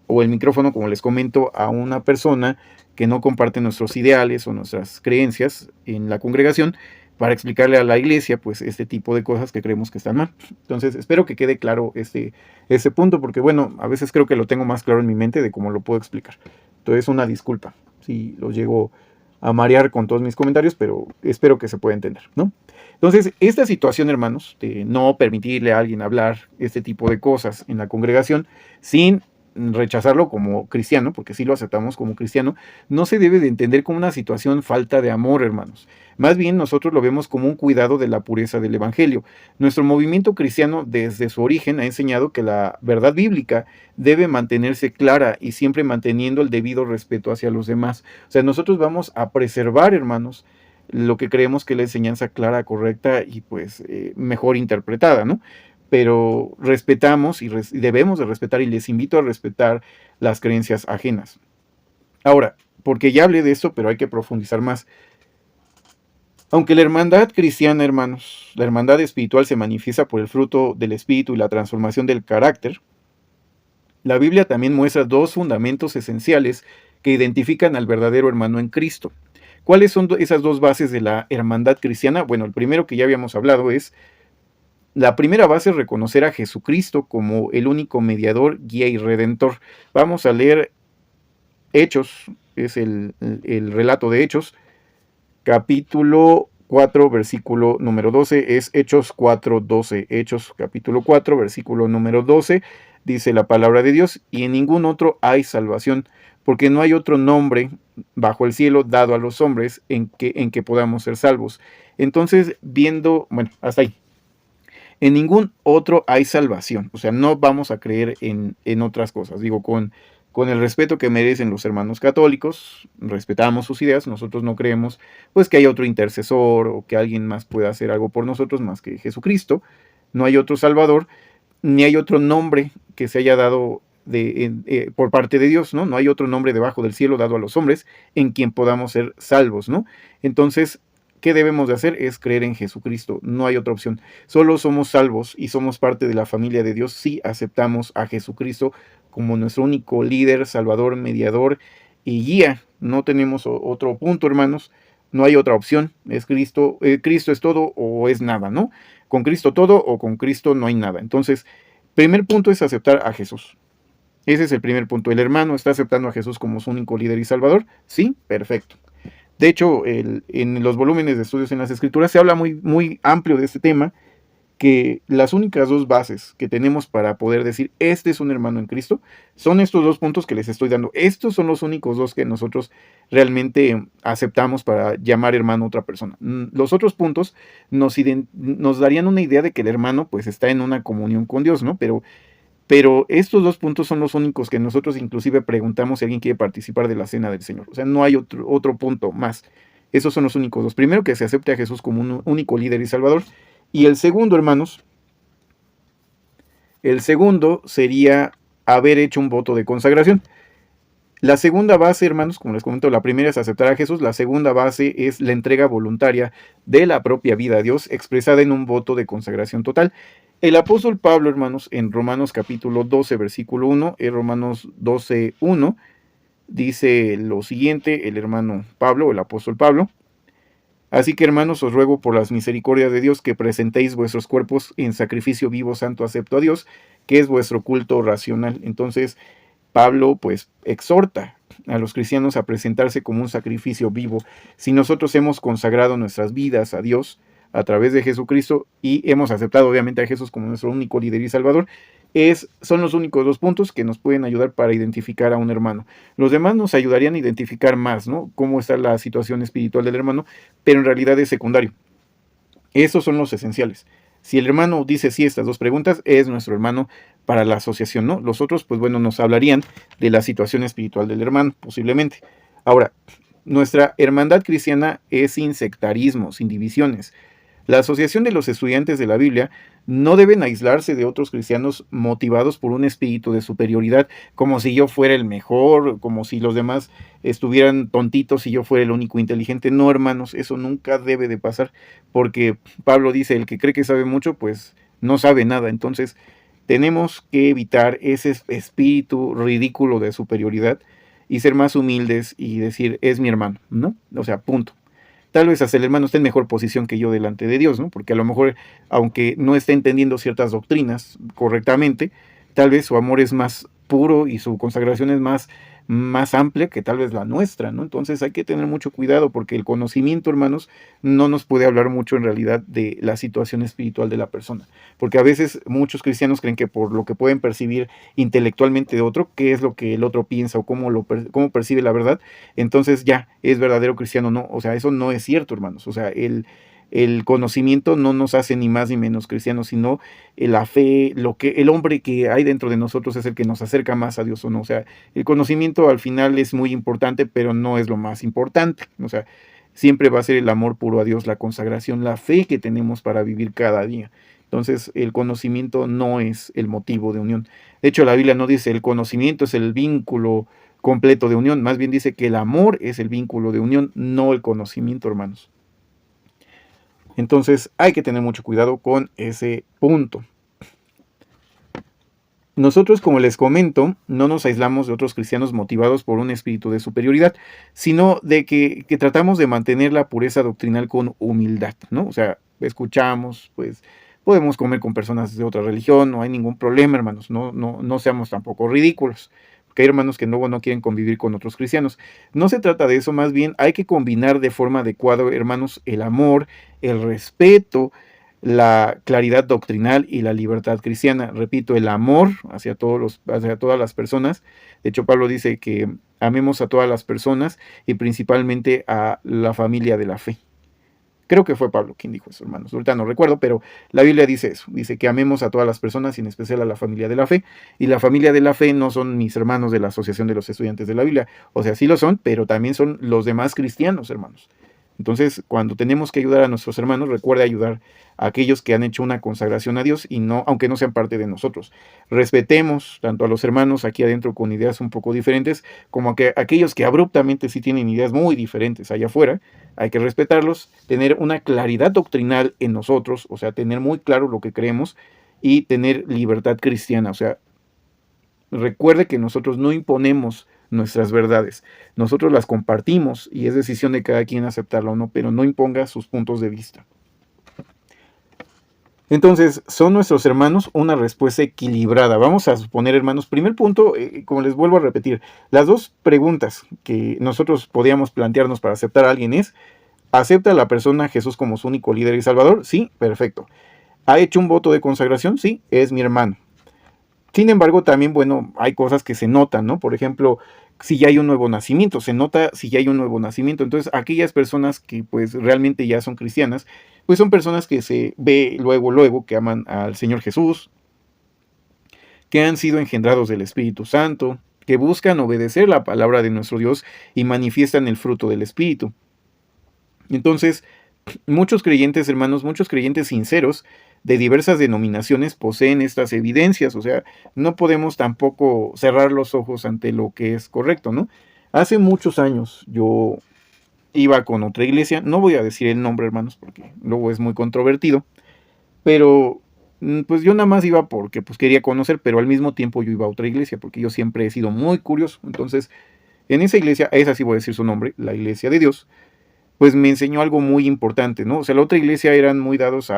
o el micrófono, como les comento, a una persona que no comparte nuestros ideales o nuestras creencias en la congregación para explicarle a la iglesia pues este tipo de cosas que creemos que están mal. Entonces espero que quede claro este punto, porque bueno, a veces creo que lo tengo más claro en mi mente de cómo lo puedo explicar. Entonces una disculpa si lo llego a marear con todos mis comentarios, pero espero que se pueda entender, ¿no? Entonces, esta situación, hermanos, de no permitirle a alguien hablar este tipo de cosas en la congregación sin rechazarlo como cristiano, porque sí lo aceptamos como cristiano, no se debe de entender como una situación falta de amor, hermanos. Más bien nosotros lo vemos como un cuidado de la pureza del evangelio. Nuestro movimiento cristiano desde su origen ha enseñado que la verdad bíblica debe mantenerse clara y siempre manteniendo el debido respeto hacia los demás. O sea, nosotros vamos a preservar, hermanos, lo que creemos que es la enseñanza clara, correcta y pues mejor interpretada, ¿no? Pero respetamos y debemos de respetar, y les invito a respetar las creencias ajenas. Ahora, porque ya hablé de esto, pero hay que profundizar más. Aunque la hermandad cristiana, hermanos, la hermandad espiritual se manifiesta por el fruto del espíritu y la transformación del carácter, la Biblia también muestra dos fundamentos esenciales que identifican al verdadero hermano en Cristo. ¿Cuáles son esas dos bases de la hermandad cristiana? Bueno, el primero que ya habíamos hablado es la primera base es reconocer a Jesucristo como el único mediador, guía y redentor. Vamos a leer Hechos, es el relato de Hechos, capítulo 4, versículo número 12, es Hechos 4, 12. Hechos capítulo 4, versículo número 12, dice la palabra de Dios, y en ningún otro hay salvación, porque no hay otro nombre bajo el cielo dado a los hombres en que podamos ser salvos. Entonces, viendo, bueno, hasta ahí. En ningún otro hay salvación. O sea, no vamos a creer en otras cosas. Digo, con el respeto que merecen los hermanos católicos, respetamos sus ideas, nosotros no creemos pues que hay otro intercesor o que alguien más pueda hacer algo por nosotros más que Jesucristo. No hay otro Salvador, ni hay otro nombre que se haya dado por parte de Dios, ¿no? No hay otro nombre debajo del cielo dado a los hombres en quien podamos ser salvos, ¿no? Entonces, ¿qué debemos de hacer? Es creer en Jesucristo, no hay otra opción. Solo somos salvos y somos parte de la familia de Dios si aceptamos a Jesucristo como nuestro único líder, salvador, mediador y guía. No tenemos otro punto, hermanos. No hay otra opción. Es Cristo. Cristo es todo o es nada, ¿no? Con Cristo todo o con Cristo no hay nada. Entonces, primer punto es aceptar a Jesús. Ese es el primer punto. ¿El hermano está aceptando a Jesús como su único líder y salvador? Sí, perfecto. De hecho, en los volúmenes de estudios en las escrituras se habla muy amplio de este tema, que las únicas dos bases que tenemos para poder decir este es un hermano en Cristo son estos dos puntos que les estoy dando. Estos son los únicos dos que nosotros realmente aceptamos para llamar hermano a otra persona. Los otros puntos nos darían una idea de que el hermano pues está en una comunión con Dios, ¿no? Pero estos dos puntos son los únicos que nosotros inclusive preguntamos si alguien quiere participar de la cena del Señor. O sea, no hay otro punto más. Esos son los únicos dos. Primero, que se acepte a Jesús como un único líder y salvador. Y el segundo, hermanos, el segundo sería haber hecho un voto de consagración. La segunda base, hermanos, como les comento, la primera es aceptar a Jesús, la segunda base es la entrega voluntaria de la propia vida a Dios, expresada en un voto de consagración total. El apóstol Pablo, hermanos, en Romanos capítulo 12, versículo 1, en Romanos 12, 1, dice lo siguiente, el hermano Pablo, el apóstol Pablo: así que, hermanos, os ruego por las misericordias de Dios que presentéis vuestros cuerpos en sacrificio vivo, santo, acepto a Dios, que es vuestro culto racional. Entonces, Pablo pues exhorta a los cristianos a presentarse como un sacrificio vivo. Si nosotros hemos consagrado nuestras vidas a Dios a través de Jesucristo y hemos aceptado obviamente a Jesús como nuestro único líder y salvador, son los únicos dos puntos que nos pueden ayudar para identificar a un hermano. Los demás nos ayudarían a identificar más, ¿no? Cómo está la situación espiritual del hermano, pero en realidad es secundario. Esos son los esenciales. Si el hermano dice sí estas dos preguntas, es nuestro hermano para la asociación, ¿no? Los otros, pues bueno, nos hablarían de la situación espiritual del hermano, posiblemente. Ahora, Nuestra hermandad cristiana es sin sectarismo, sin divisiones. La asociación de los estudiantes de la Biblia no deben aislarse de otros cristianos motivados por un espíritu de superioridad, como si yo fuera el mejor, como si los demás estuvieran tontitos y yo fuera el único inteligente. No, hermanos, eso nunca debe de pasar, porque Pablo dice, el que cree que sabe mucho, pues no sabe nada. Entonces, tenemos que evitar ese espíritu ridículo de superioridad y ser más humildes y decir, es mi hermano, ¿no? O sea, punto. Tal vez hasta el hermano esté en mejor posición que yo delante de Dios, ¿no? Porque a lo mejor, aunque no esté entendiendo ciertas doctrinas correctamente, tal vez su amor es más puro y su consagración es más amplia que tal vez la nuestra, ¿no? Entonces hay que tener mucho cuidado porque el conocimiento, hermanos, no nos puede hablar mucho en realidad de la situación espiritual de la persona. Porque a veces muchos cristianos creen que por lo que pueden percibir intelectualmente de otro, qué es lo que el otro piensa o cómo percibe la verdad, entonces ya es verdadero cristiano. No, o sea, eso no es cierto, hermanos. O sea, el conocimiento no nos hace ni más ni menos cristianos, sino la fe, lo que el hombre que hay dentro de nosotros es el que nos acerca más a Dios o no. O sea, el conocimiento al final es muy importante, pero no es lo más importante. O sea, siempre va a ser el amor puro a Dios, la consagración, la fe que tenemos para vivir cada día. Entonces, el conocimiento no es el motivo de unión. De hecho, la Biblia no dice el conocimiento es el vínculo completo de unión, más bien dice que el amor es el vínculo de unión, no el conocimiento, hermanos. Entonces hay que tener mucho cuidado con ese punto. Nosotros, como les comento, no nos aislamos de otros cristianos motivados por un espíritu de superioridad, sino de que tratamos de mantener la pureza doctrinal con humildad, ¿no? O sea, escuchamos, pues podemos comer con personas de otra religión, no hay ningún problema, hermanos, no seamos tampoco ridículos, porque hay hermanos que luego no quieren convivir con otros cristianos. No se trata de eso, más bien hay que combinar de forma adecuada, hermanos, el amor, el respeto, la claridad doctrinal y la libertad cristiana. Repito, el amor hacia todas las personas. De hecho, Pablo dice que amemos a todas las personas y principalmente a la familia de la fe. Creo que fue Pablo quien dijo eso, hermanos. Ahorita no recuerdo, pero la Biblia dice eso. Dice que amemos a todas las personas y en especial a la familia de la fe. Y la familia de la fe no son mis hermanos de la Asociación de los Estudiantes de la Biblia. O sea, sí lo son, pero también son los demás cristianos, hermanos. Entonces, cuando tenemos que ayudar a nuestros hermanos, recuerda ayudar a aquellos que han hecho una consagración a Dios y no, aunque no sean parte de nosotros. Respetemos tanto a los hermanos aquí adentro con ideas un poco diferentes, como a aquellos que abruptamente sí tienen ideas muy diferentes allá afuera. Hay que respetarlos, tener una claridad doctrinal en nosotros, o sea, tener muy claro lo que creemos y tener libertad cristiana. O sea, recuerde que nosotros no imponemos nuestras verdades. Nosotros las compartimos y es decisión de cada quien aceptarla o no, pero no imponga sus puntos de vista. Entonces, ¿son nuestros hermanos? Una respuesta equilibrada. Vamos a suponer, hermanos, primer punto, como les vuelvo a repetir, las dos preguntas que nosotros podíamos plantearnos para aceptar a alguien es, ¿acepta a la persona a Jesús como su único líder y salvador? Sí, perfecto. ¿Ha hecho un voto de consagración? Sí, es mi hermano. Sin embargo, también, bueno, hay cosas que se notan, ¿no? Por ejemplo, si ya hay un nuevo nacimiento, se nota si ya hay un nuevo nacimiento. Entonces, aquellas personas que pues realmente ya son cristianas, pues son personas que se ve luego que aman al Señor Jesús, que han sido engendrados del Espíritu Santo, que buscan obedecer la palabra de nuestro Dios y manifiestan el fruto del Espíritu. Entonces, muchos creyentes, hermanos, muchos creyentes sinceros de diversas denominaciones poseen estas evidencias, o sea, no podemos tampoco cerrar los ojos ante lo que es correcto, ¿no? Hace muchos años yo iba con otra iglesia, no voy a decir el nombre, hermanos, porque luego es muy controvertido, pero pues yo nada más iba porque pues quería conocer, pero al mismo tiempo yo iba a otra iglesia, porque yo siempre he sido muy curioso. Entonces, en esa iglesia, esa sí voy a decir su nombre, la Iglesia de Dios, pues me enseñó algo muy importante, ¿no? O sea, la otra iglesia eran muy dados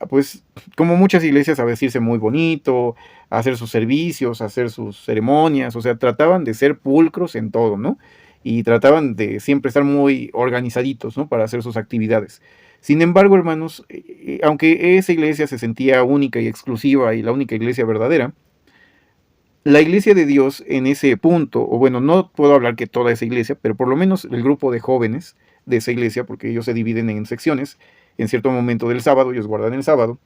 pues, como muchas iglesias, a vestirse muy bonito, a hacer sus servicios, a hacer sus ceremonias, o sea, trataban de ser pulcros en todo, ¿no? Y trataban de siempre estar muy organizaditos, ¿no? Para hacer sus actividades. Sin embargo, hermanos, aunque esa iglesia se sentía única y exclusiva y la única iglesia verdadera, la iglesia de Dios en ese punto, o bueno, no puedo hablar que toda esa iglesia, pero por lo menos el grupo de jóvenes de esa iglesia, porque ellos se dividen en secciones, en cierto momento del sábado, ellos guardan el sábado,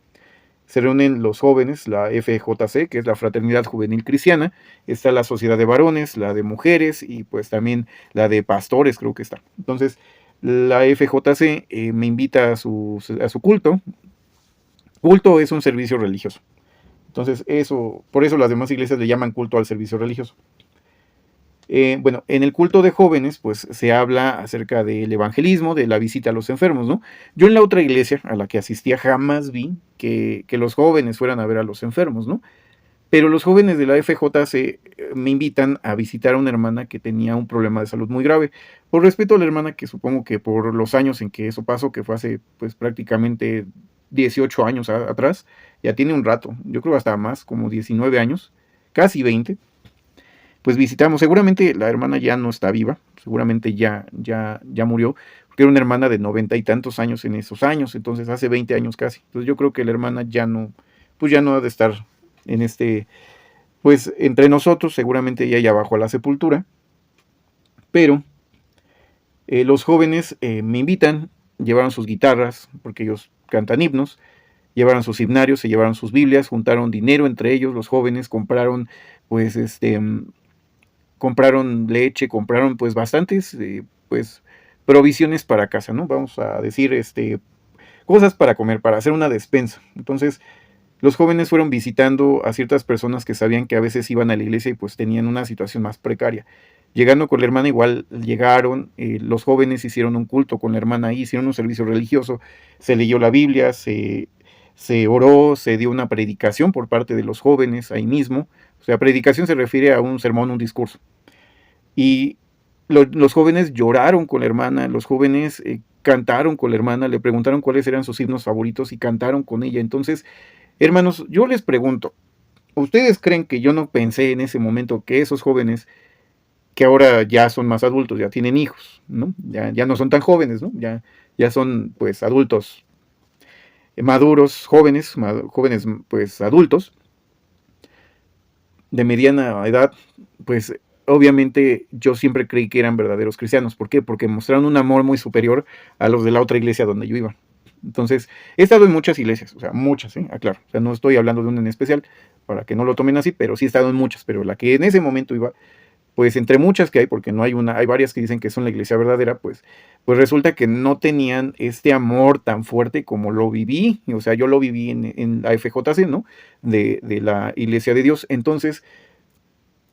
se reúnen los jóvenes, la FJC, que es la Fraternidad Juvenil Cristiana, está la Sociedad de Varones, la de Mujeres y pues también la de Pastores, creo que está. Entonces, la FJC me invita a su culto. Culto es un servicio religioso. Entonces, eso, por eso las demás iglesias le llaman culto al servicio religioso. Bueno, en el culto de jóvenes, pues se habla acerca del evangelismo, de la visita a los enfermos, ¿no? Yo en la otra iglesia a la que asistía jamás vi que los jóvenes fueran a ver a los enfermos, ¿no? Pero los jóvenes de la FJC me invitan a visitar a una hermana que tenía un problema de salud muy grave. Por respeto a la hermana, que supongo que por los años en que eso pasó, que fue hace pues prácticamente 18 años atrás, ya tiene un rato, yo creo hasta más, como 19 años, casi 20, pues visitamos. Seguramente la hermana ya no está viva, seguramente ya murió, porque era una hermana de 90 y tantos años en esos años, entonces hace 20 años casi. Entonces yo creo que la hermana ya no, pues ya no ha de estar en pues entre nosotros, seguramente ella ya bajó a la sepultura, pero los jóvenes me invitan, llevaron sus guitarras, porque ellos cantan himnos, llevaron sus himnarios, se llevaron sus Biblias, juntaron dinero entre ellos, los jóvenes compraron, pues, compraron leche, compraron, pues, bastantes, pues, provisiones para casa, ¿no? Vamos a decir, cosas para comer, para hacer una despensa. Entonces, los jóvenes fueron visitando a ciertas personas que sabían que a veces iban a la iglesia y pues tenían una situación más precaria. Llegando con la hermana igual llegaron, los jóvenes hicieron un culto con la hermana ahí, hicieron un servicio religioso, se leyó la Biblia, se oró, se dio una predicación por parte de los jóvenes ahí mismo. O sea, predicación se refiere a un sermón, un discurso. Y los jóvenes lloraron con la hermana, los jóvenes cantaron con la hermana, le preguntaron cuáles eran sus himnos favoritos y cantaron con ella. Entonces, hermanos, yo les pregunto, ¿ustedes creen que yo no pensé en ese momento que esos jóvenes, que ahora ya son más adultos, ya tienen hijos, ¿no? Ya no son tan jóvenes, ¿no? Ya son pues adultos maduros, jóvenes pues adultos, de mediana edad, pues obviamente yo siempre creí que eran verdaderos cristianos. ¿Por qué? Porque mostraron un amor muy superior a los de la otra iglesia donde yo iba. Entonces, he estado en muchas iglesias, o sea, muchas, ¿sí? Aclaro. O sea, no estoy hablando de una en especial, para que no lo tomen así, pero sí he estado en muchas. Pero la que en ese momento iba, pues entre muchas que hay, porque no hay una, hay varias que dicen que son la iglesia verdadera, pues resulta que no tenían este amor tan fuerte como lo viví. O sea, yo lo viví en la FJC, ¿no? De la Iglesia de Dios. Entonces,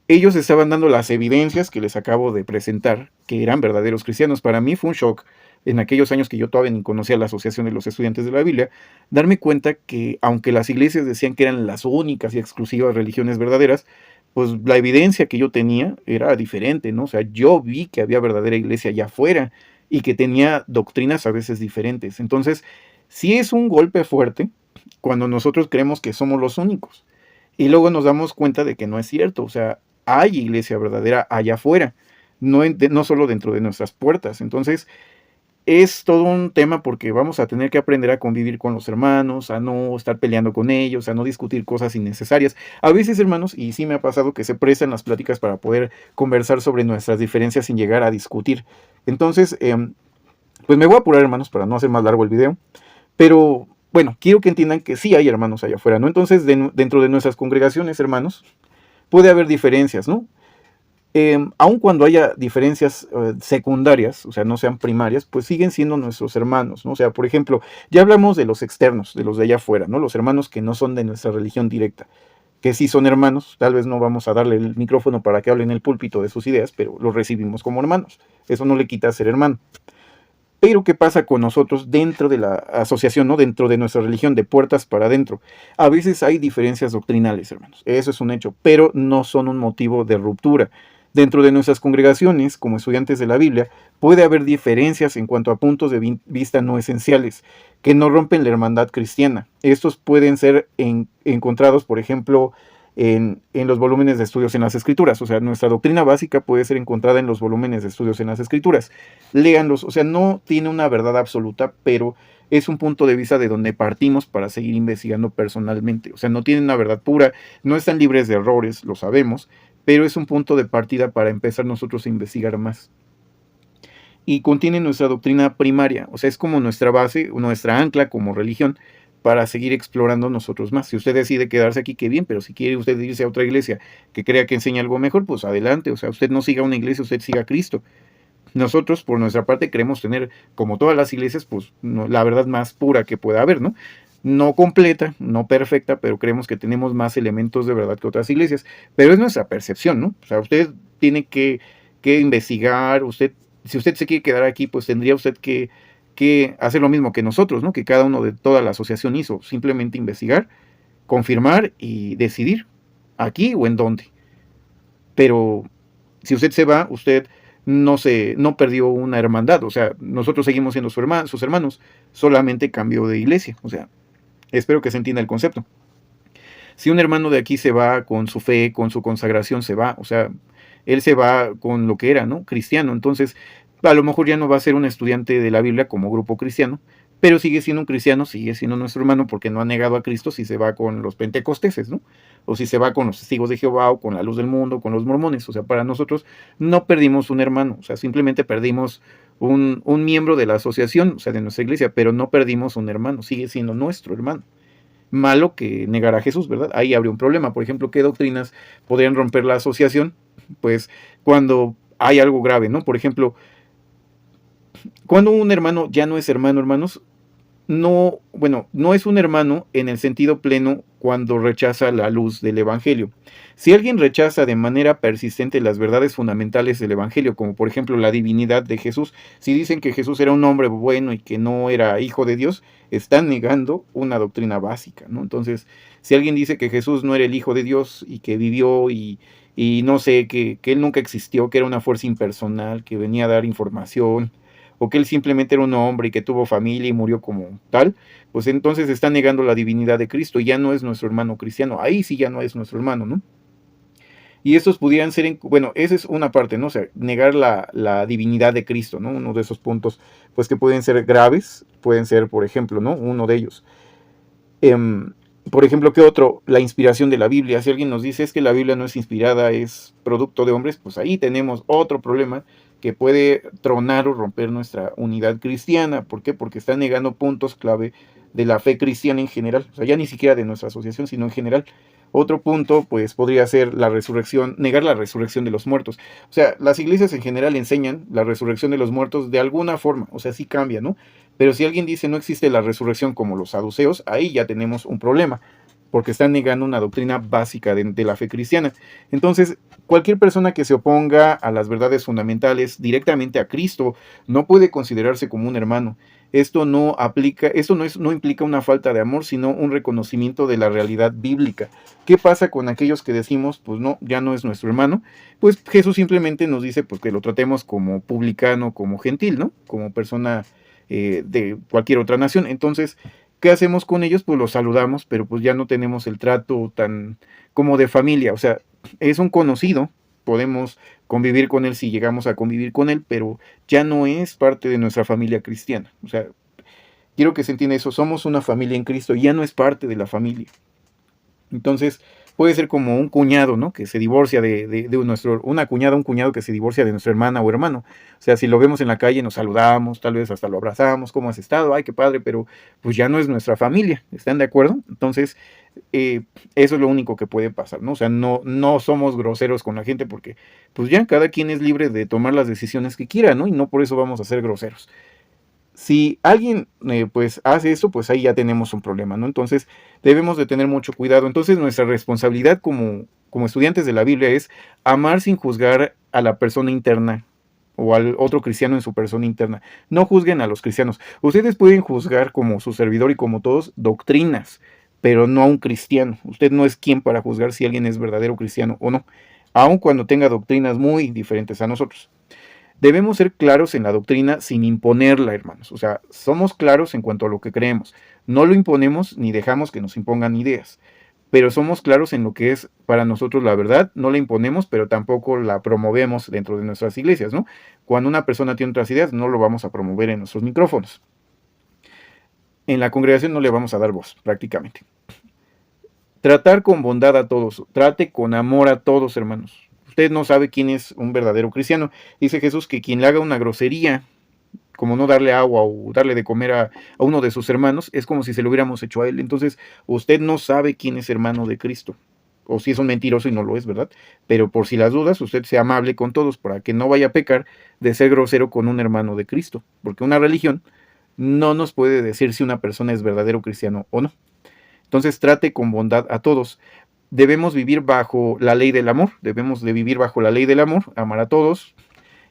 ellos estaban dando las evidencias que les acabo de presentar, que eran verdaderos cristianos. Para mí fue un shock, en aquellos años que yo todavía ni conocía la Asociación de los Estudiantes de la Biblia, darme cuenta que aunque las iglesias decían que eran las únicas y exclusivas religiones verdaderas, pues la evidencia que yo tenía era diferente, ¿no? O sea, yo vi que había verdadera iglesia allá afuera y que tenía doctrinas a veces diferentes. Entonces, sí es un golpe fuerte cuando nosotros creemos que somos los únicos. Y luego nos damos cuenta de que no es cierto. O sea, hay iglesia verdadera allá afuera, no solo dentro de nuestras puertas. Entonces, es todo un tema porque vamos a tener que aprender a convivir con los hermanos, a no estar peleando con ellos, a no discutir cosas innecesarias. A veces, hermanos, y sí me ha pasado que se prestan las pláticas para poder conversar sobre nuestras diferencias sin llegar a discutir. Entonces, pues me voy a apurar, hermanos, para no hacer más largo el video. Pero bueno, quiero que entiendan que sí hay hermanos allá afuera, ¿no? Entonces, dentro de nuestras congregaciones, hermanos, puede haber diferencias, ¿no? Aun cuando haya diferencias secundarias, o sea, no sean primarias, pues siguen siendo nuestros hermanos, ¿no? O sea, por ejemplo, ya hablamos de los externos, de los de allá afuera, ¿no? Los hermanos que no son de nuestra religión directa, que sí son hermanos. Tal vez no vamos a darle el micrófono para que hable en el púlpito de sus ideas, pero los recibimos como hermanos. Eso no le quita ser hermano. Pero ¿qué pasa con nosotros dentro de la asociación, ¿no? Dentro de nuestra religión, de puertas para adentro? A veces hay diferencias doctrinales, hermanos. Eso es un hecho, pero no son un motivo de ruptura. Dentro de nuestras congregaciones, como estudiantes de la Biblia, puede haber diferencias en cuanto a puntos de vista no esenciales, que no rompen la hermandad cristiana. Estos pueden ser encontrados, por ejemplo, en los volúmenes de estudios en las Escrituras. O sea, nuestra doctrina básica puede ser encontrada en los volúmenes de estudios en las Escrituras. Léanlos. O sea, no tiene una verdad absoluta, pero es un punto de vista de donde partimos para seguir investigando personalmente. O sea, no tienen una verdad pura, no están libres de errores, lo sabemos, pero es un punto de partida para empezar nosotros a investigar más. Y contiene nuestra doctrina primaria, o sea, es como nuestra base, nuestra ancla como religión, para seguir explorando nosotros más. Si usted decide quedarse aquí, qué bien, pero si quiere usted irse a otra iglesia que crea que enseña algo mejor, pues adelante. O sea, usted no siga una iglesia, usted siga a Cristo. Nosotros, por nuestra parte, queremos tener, como todas las iglesias, pues la verdad más pura que pueda haber, ¿no? No completa, no perfecta, pero creemos que tenemos más elementos de verdad que otras iglesias. Pero es nuestra percepción, ¿no? O sea, usted tiene que investigar, si usted se quiere quedar aquí, pues tendría usted que hacer lo mismo que nosotros, ¿no? Que cada uno de toda la asociación hizo, simplemente investigar, confirmar y decidir aquí o en dónde. Pero si usted se va, usted no perdió una hermandad, o sea, nosotros seguimos siendo sus hermanos, solamente cambió de iglesia, o sea, espero que se entienda el concepto. Si un hermano de aquí se va con su fe, con su consagración, se va, o sea, él se va con lo que era, ¿no? Cristiano, entonces a lo mejor ya no va a ser un estudiante de la Biblia como grupo cristiano, pero sigue siendo un cristiano, sigue siendo nuestro hermano porque no ha negado a Cristo si se va con los pentecosteses, ¿no? O si se va con los testigos de Jehová o con la luz del mundo, con los mormones. O sea, para nosotros no perdimos un hermano, o sea, simplemente perdimos un miembro de la asociación, o sea, de nuestra iglesia, pero no perdimos un hermano, sigue siendo nuestro hermano. Malo que negar a Jesús, ¿verdad? Ahí habría un problema. Por ejemplo, ¿qué doctrinas podrían romper la asociación? Pues cuando hay algo grave, ¿no? Por ejemplo, cuando un hermano ya no es hermano, hermanos, no, bueno, no es un hermano en el sentido pleno cuando rechaza la luz del Evangelio. Si alguien rechaza de manera persistente las verdades fundamentales del Evangelio, como por ejemplo la divinidad de Jesús, si dicen que Jesús era un hombre bueno y que no era hijo de Dios, están negando una doctrina básica, ¿no? Entonces, si alguien dice que Jesús no era el hijo de Dios y que vivió y no sé, que él nunca existió, que era una fuerza impersonal, que venía a dar información, o que él simplemente era un hombre y que tuvo familia y murió como tal, pues entonces está negando la divinidad de Cristo, ya no es nuestro hermano cristiano, ahí sí ya no es nuestro hermano, ¿no? Y estos pudieran ser, bueno, esa es una parte, ¿no? O sea, negar la divinidad de Cristo, ¿no? Uno de esos puntos, pues que pueden ser graves, pueden ser, por ejemplo, ¿no? Uno de ellos. Por ejemplo, ¿qué otro? La inspiración de la Biblia. Si alguien nos dice es que la Biblia no es inspirada, es producto de hombres, pues ahí tenemos otro problema que puede tronar o romper nuestra unidad cristiana. ¿Por qué? Porque está negando puntos clave de la fe cristiana en general. O sea, ya ni siquiera de nuestra asociación, sino en general. Otro punto, pues, podría ser la resurrección, negar la resurrección de los muertos. O sea, las iglesias en general enseñan la resurrección de los muertos de alguna forma. O sea, sí cambia, ¿no? Pero si alguien dice no existe la resurrección como los saduceos, ahí ya tenemos un problema, porque están negando una doctrina básica de la fe cristiana. Entonces, cualquier persona que se oponga a las verdades fundamentales directamente a Cristo no puede considerarse como un hermano. Esto no aplica, esto no implica una falta de amor, sino un reconocimiento de la realidad bíblica. ¿Qué pasa con aquellos que decimos, pues no, ya no es nuestro hermano? Pues Jesús simplemente nos dice pues, que lo tratemos como publicano, como gentil, ¿no? Como persona de cualquier otra nación. Entonces, ¿qué hacemos con ellos? Pues los saludamos, pero pues ya no tenemos el trato tan como de familia. O sea, es un conocido, podemos convivir con él si llegamos a convivir con él, pero ya no es parte de nuestra familia cristiana. O sea, quiero que se entienda eso, somos una familia en Cristo, ya no es parte de la familia. Entonces, puede ser como un cuñado, ¿no? Que se divorcia una cuñada, un cuñado que se divorcia de nuestra hermana o hermano. O sea, si lo vemos en la calle, nos saludamos, tal vez hasta lo abrazamos, ¿cómo has estado? Ay, qué padre, pero pues ya no es nuestra familia, ¿están de acuerdo? Entonces, eso es lo único que puede pasar, ¿no? O sea, no somos groseros con la gente porque, pues ya cada quien es libre de tomar las decisiones que quiera, ¿no? Y no por eso vamos a ser groseros. Si alguien pues hace esto, pues ahí ya tenemos un problema, ¿no? Entonces debemos de tener mucho cuidado. Entonces nuestra responsabilidad como estudiantes de la Biblia es amar sin juzgar a la persona interna o al otro cristiano en su persona interna. No juzguen a los cristianos. Ustedes pueden juzgar como su servidor y como todos doctrinas, pero no a un cristiano. Usted no es quien para juzgar si alguien es verdadero cristiano o no, aun cuando tenga doctrinas muy diferentes a nosotros. Debemos ser claros en la doctrina sin imponerla, hermanos. O sea, somos claros en cuanto a lo que creemos. No lo imponemos ni dejamos que nos impongan ideas. Pero somos claros en lo que es para nosotros la verdad. No la imponemos, pero tampoco la promovemos dentro de nuestras iglesias, ¿no? Cuando una persona tiene otras ideas, no lo vamos a promover en nuestros micrófonos. En la congregación no le vamos a dar voz, prácticamente. Tratar con bondad a todos. Trate con amor a todos, hermanos. Usted no sabe quién es un verdadero cristiano. Dice Jesús que quien le haga una grosería como no darle agua o darle de comer a uno de sus hermanos, es como si se lo hubiéramos hecho a él. Entonces, usted no sabe quién es hermano de Cristo, o si es un mentiroso y no lo es, ¿verdad? Pero por si las dudas, usted sea amable con todos para que no vaya a pecar de ser grosero con un hermano de Cristo, porque una religión no nos puede decir si una persona es verdadero cristiano o no. Entonces, trate con bondad a todos. Debemos vivir bajo la ley del amor, debemos de vivir bajo la ley del amor, amar a todos,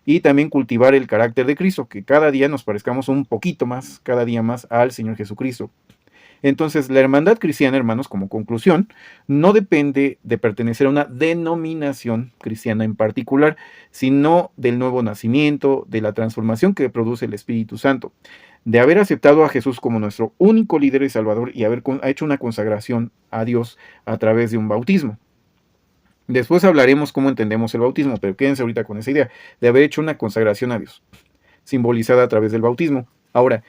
y también cultivar el carácter de Cristo, que cada día nos parezcamos un poquito más, cada día más al Señor Jesucristo. Entonces, la hermandad cristiana, hermanos, como conclusión, no depende de pertenecer a una denominación cristiana en particular, sino del nuevo nacimiento, de la transformación que produce el Espíritu Santo, de haber aceptado a Jesús como nuestro único líder y salvador y haber hecho una consagración a Dios a través de un bautismo. Después hablaremos cómo entendemos el bautismo, pero quédense ahorita con esa idea de haber hecho una consagración a Dios, simbolizada a través del bautismo. Ahora,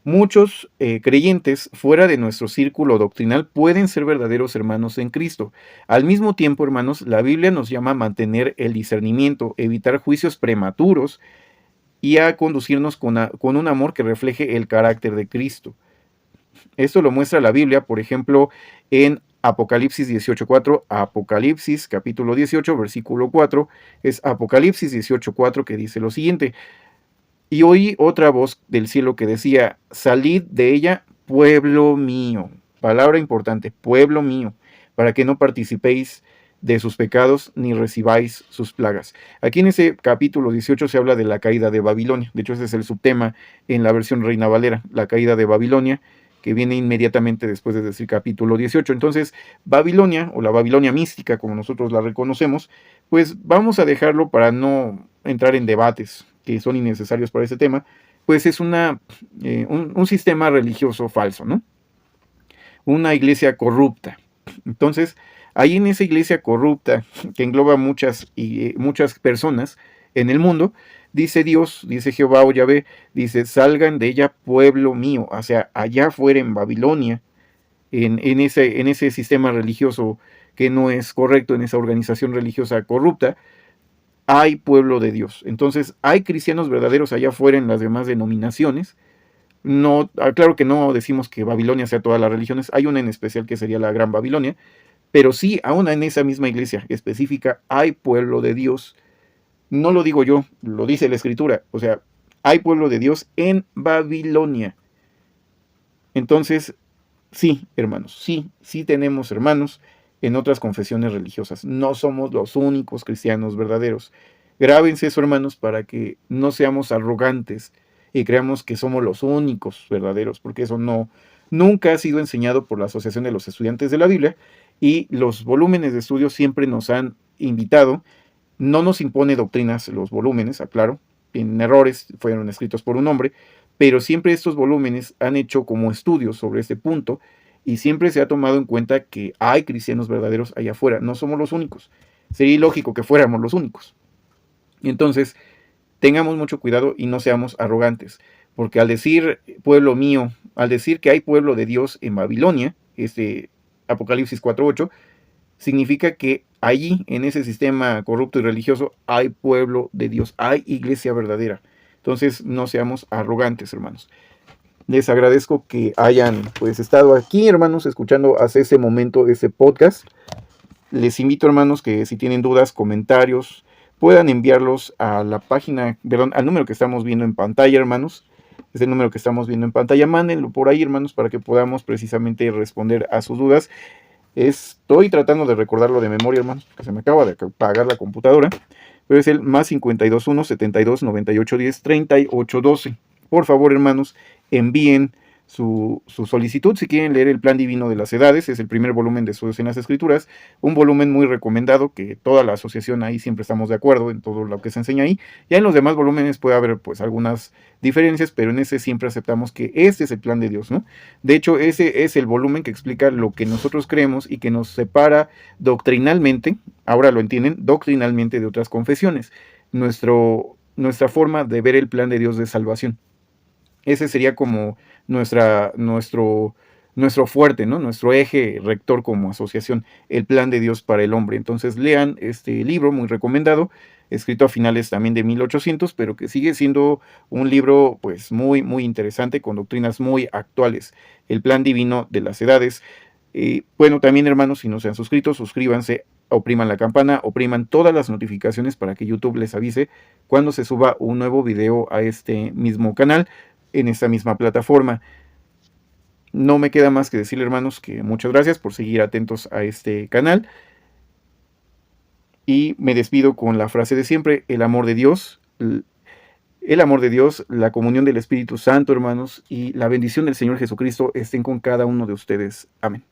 muchos creyentes fuera de nuestro círculo doctrinal pueden ser verdaderos hermanos en Cristo. Al mismo tiempo, hermanos, la Biblia nos llama a mantener el discernimiento, evitar juicios prematuros y a conducirnos con un amor que refleje el carácter de Cristo. Esto lo muestra la Biblia, por ejemplo, en Apocalipsis 18.4, Apocalipsis capítulo 18, versículo 4, es Apocalipsis 18.4 que dice lo siguiente: y oí otra voz del cielo que decía, salid de ella, pueblo mío. Palabra importante, pueblo mío, para que no participéis de sus pecados ni recibáis sus plagas. Aquí en ese capítulo 18 se habla de la caída de Babilonia. De hecho, ese es el subtema en la versión Reina Valera, la caída de Babilonia, que viene inmediatamente después de decir capítulo 18. Entonces, Babilonia, o la Babilonia mística, como nosotros la reconocemos, pues vamos a dejarlo para no entrar en debates que son innecesarios para ese tema, pues es un sistema religioso falso, ¿no? Una iglesia corrupta. Entonces, ahí en esa iglesia corrupta, que engloba muchas personas en el mundo, dice Dios, dice Jehová o Yahvé, dice, salgan de ella pueblo mío, o sea, allá fuera en Babilonia, en ese sistema religioso que no es correcto, en esa organización religiosa corrupta, hay pueblo de Dios. Entonces, hay cristianos verdaderos allá afuera en las demás denominaciones. No, claro que no decimos que Babilonia sea todas las religiones, hay una en especial que sería la Gran Babilonia, pero sí, aún en esa misma iglesia específica hay pueblo de Dios. No lo digo yo, lo dice la Escritura. O sea, hay pueblo de Dios en Babilonia. Entonces, sí, hermanos, sí tenemos hermanos en otras confesiones religiosas. No somos los únicos cristianos verdaderos. Grábense eso, hermanos, para que no seamos arrogantes y creamos que somos los únicos verdaderos, porque eso nunca ha sido enseñado por la Asociación de los Estudiantes de la Biblia, y los volúmenes de estudio siempre nos han invitado. No nos impone doctrinas los volúmenes, aclaro, en errores, fueron escritos por un hombre, pero siempre estos volúmenes han hecho como estudios sobre este punto y siempre se ha tomado en cuenta que hay cristianos verdaderos allá afuera, no somos los únicos. Sería ilógico que fuéramos los únicos. Entonces, tengamos mucho cuidado y no seamos arrogantes, porque al decir pueblo mío, al decir que hay pueblo de Dios en Babilonia, Apocalipsis 4.8, significa que allí, en ese sistema corrupto y religioso, hay pueblo de Dios, hay iglesia verdadera. Entonces, no seamos arrogantes, hermanos. Les agradezco que hayan pues estado aquí, hermanos, escuchando hasta ese momento ese podcast. Les invito, hermanos, que si tienen dudas, comentarios, puedan enviarlos a la página, perdón, al número que estamos viendo en pantalla, hermanos. Es el número que estamos viendo en pantalla. Mándenlo por ahí, hermanos, para que podamos precisamente responder a sus dudas. Estoy tratando de recordarlo de memoria, hermanos, porque se me acaba de apagar la computadora. Pero es el más 521 72 98 10 38 12. Por favor, hermanos, envíen su solicitud si quieren leer el Plan Divino de las Edades. Es el primer volumen de sus en las Escrituras, un volumen muy recomendado que toda la asociación ahí siempre estamos de acuerdo en todo lo que se enseña ahí. Ya en los demás volúmenes puede haber pues algunas diferencias, pero en ese siempre aceptamos que este es el plan de Dios, ¿no? De hecho, ese es el volumen que explica lo que nosotros creemos y que nos separa doctrinalmente, ahora lo entienden, doctrinalmente de otras confesiones, nuestra forma de ver el plan de Dios de salvación. Ese sería como nuestro nuestro fuerte, ¿no? Nuestro eje rector como asociación, el plan de Dios para el hombre. Entonces lean este libro, muy recomendado, escrito a finales también de 1800, pero que sigue siendo un libro pues muy, muy interesante, con doctrinas muy actuales, el plan divino de las edades. Bueno, también hermanos, si no se han suscrito, suscríbanse, opriman la campana, opriman todas las notificaciones para que YouTube les avise cuando se suba un nuevo video a este mismo canal, en esta misma plataforma. No me queda más que decirle, hermanos, que muchas gracias por seguir atentos a este canal. Y me despido con la frase de siempre: el amor de Dios, la comunión del Espíritu Santo, hermanos, y la bendición del Señor Jesucristo estén con cada uno de ustedes. Amén.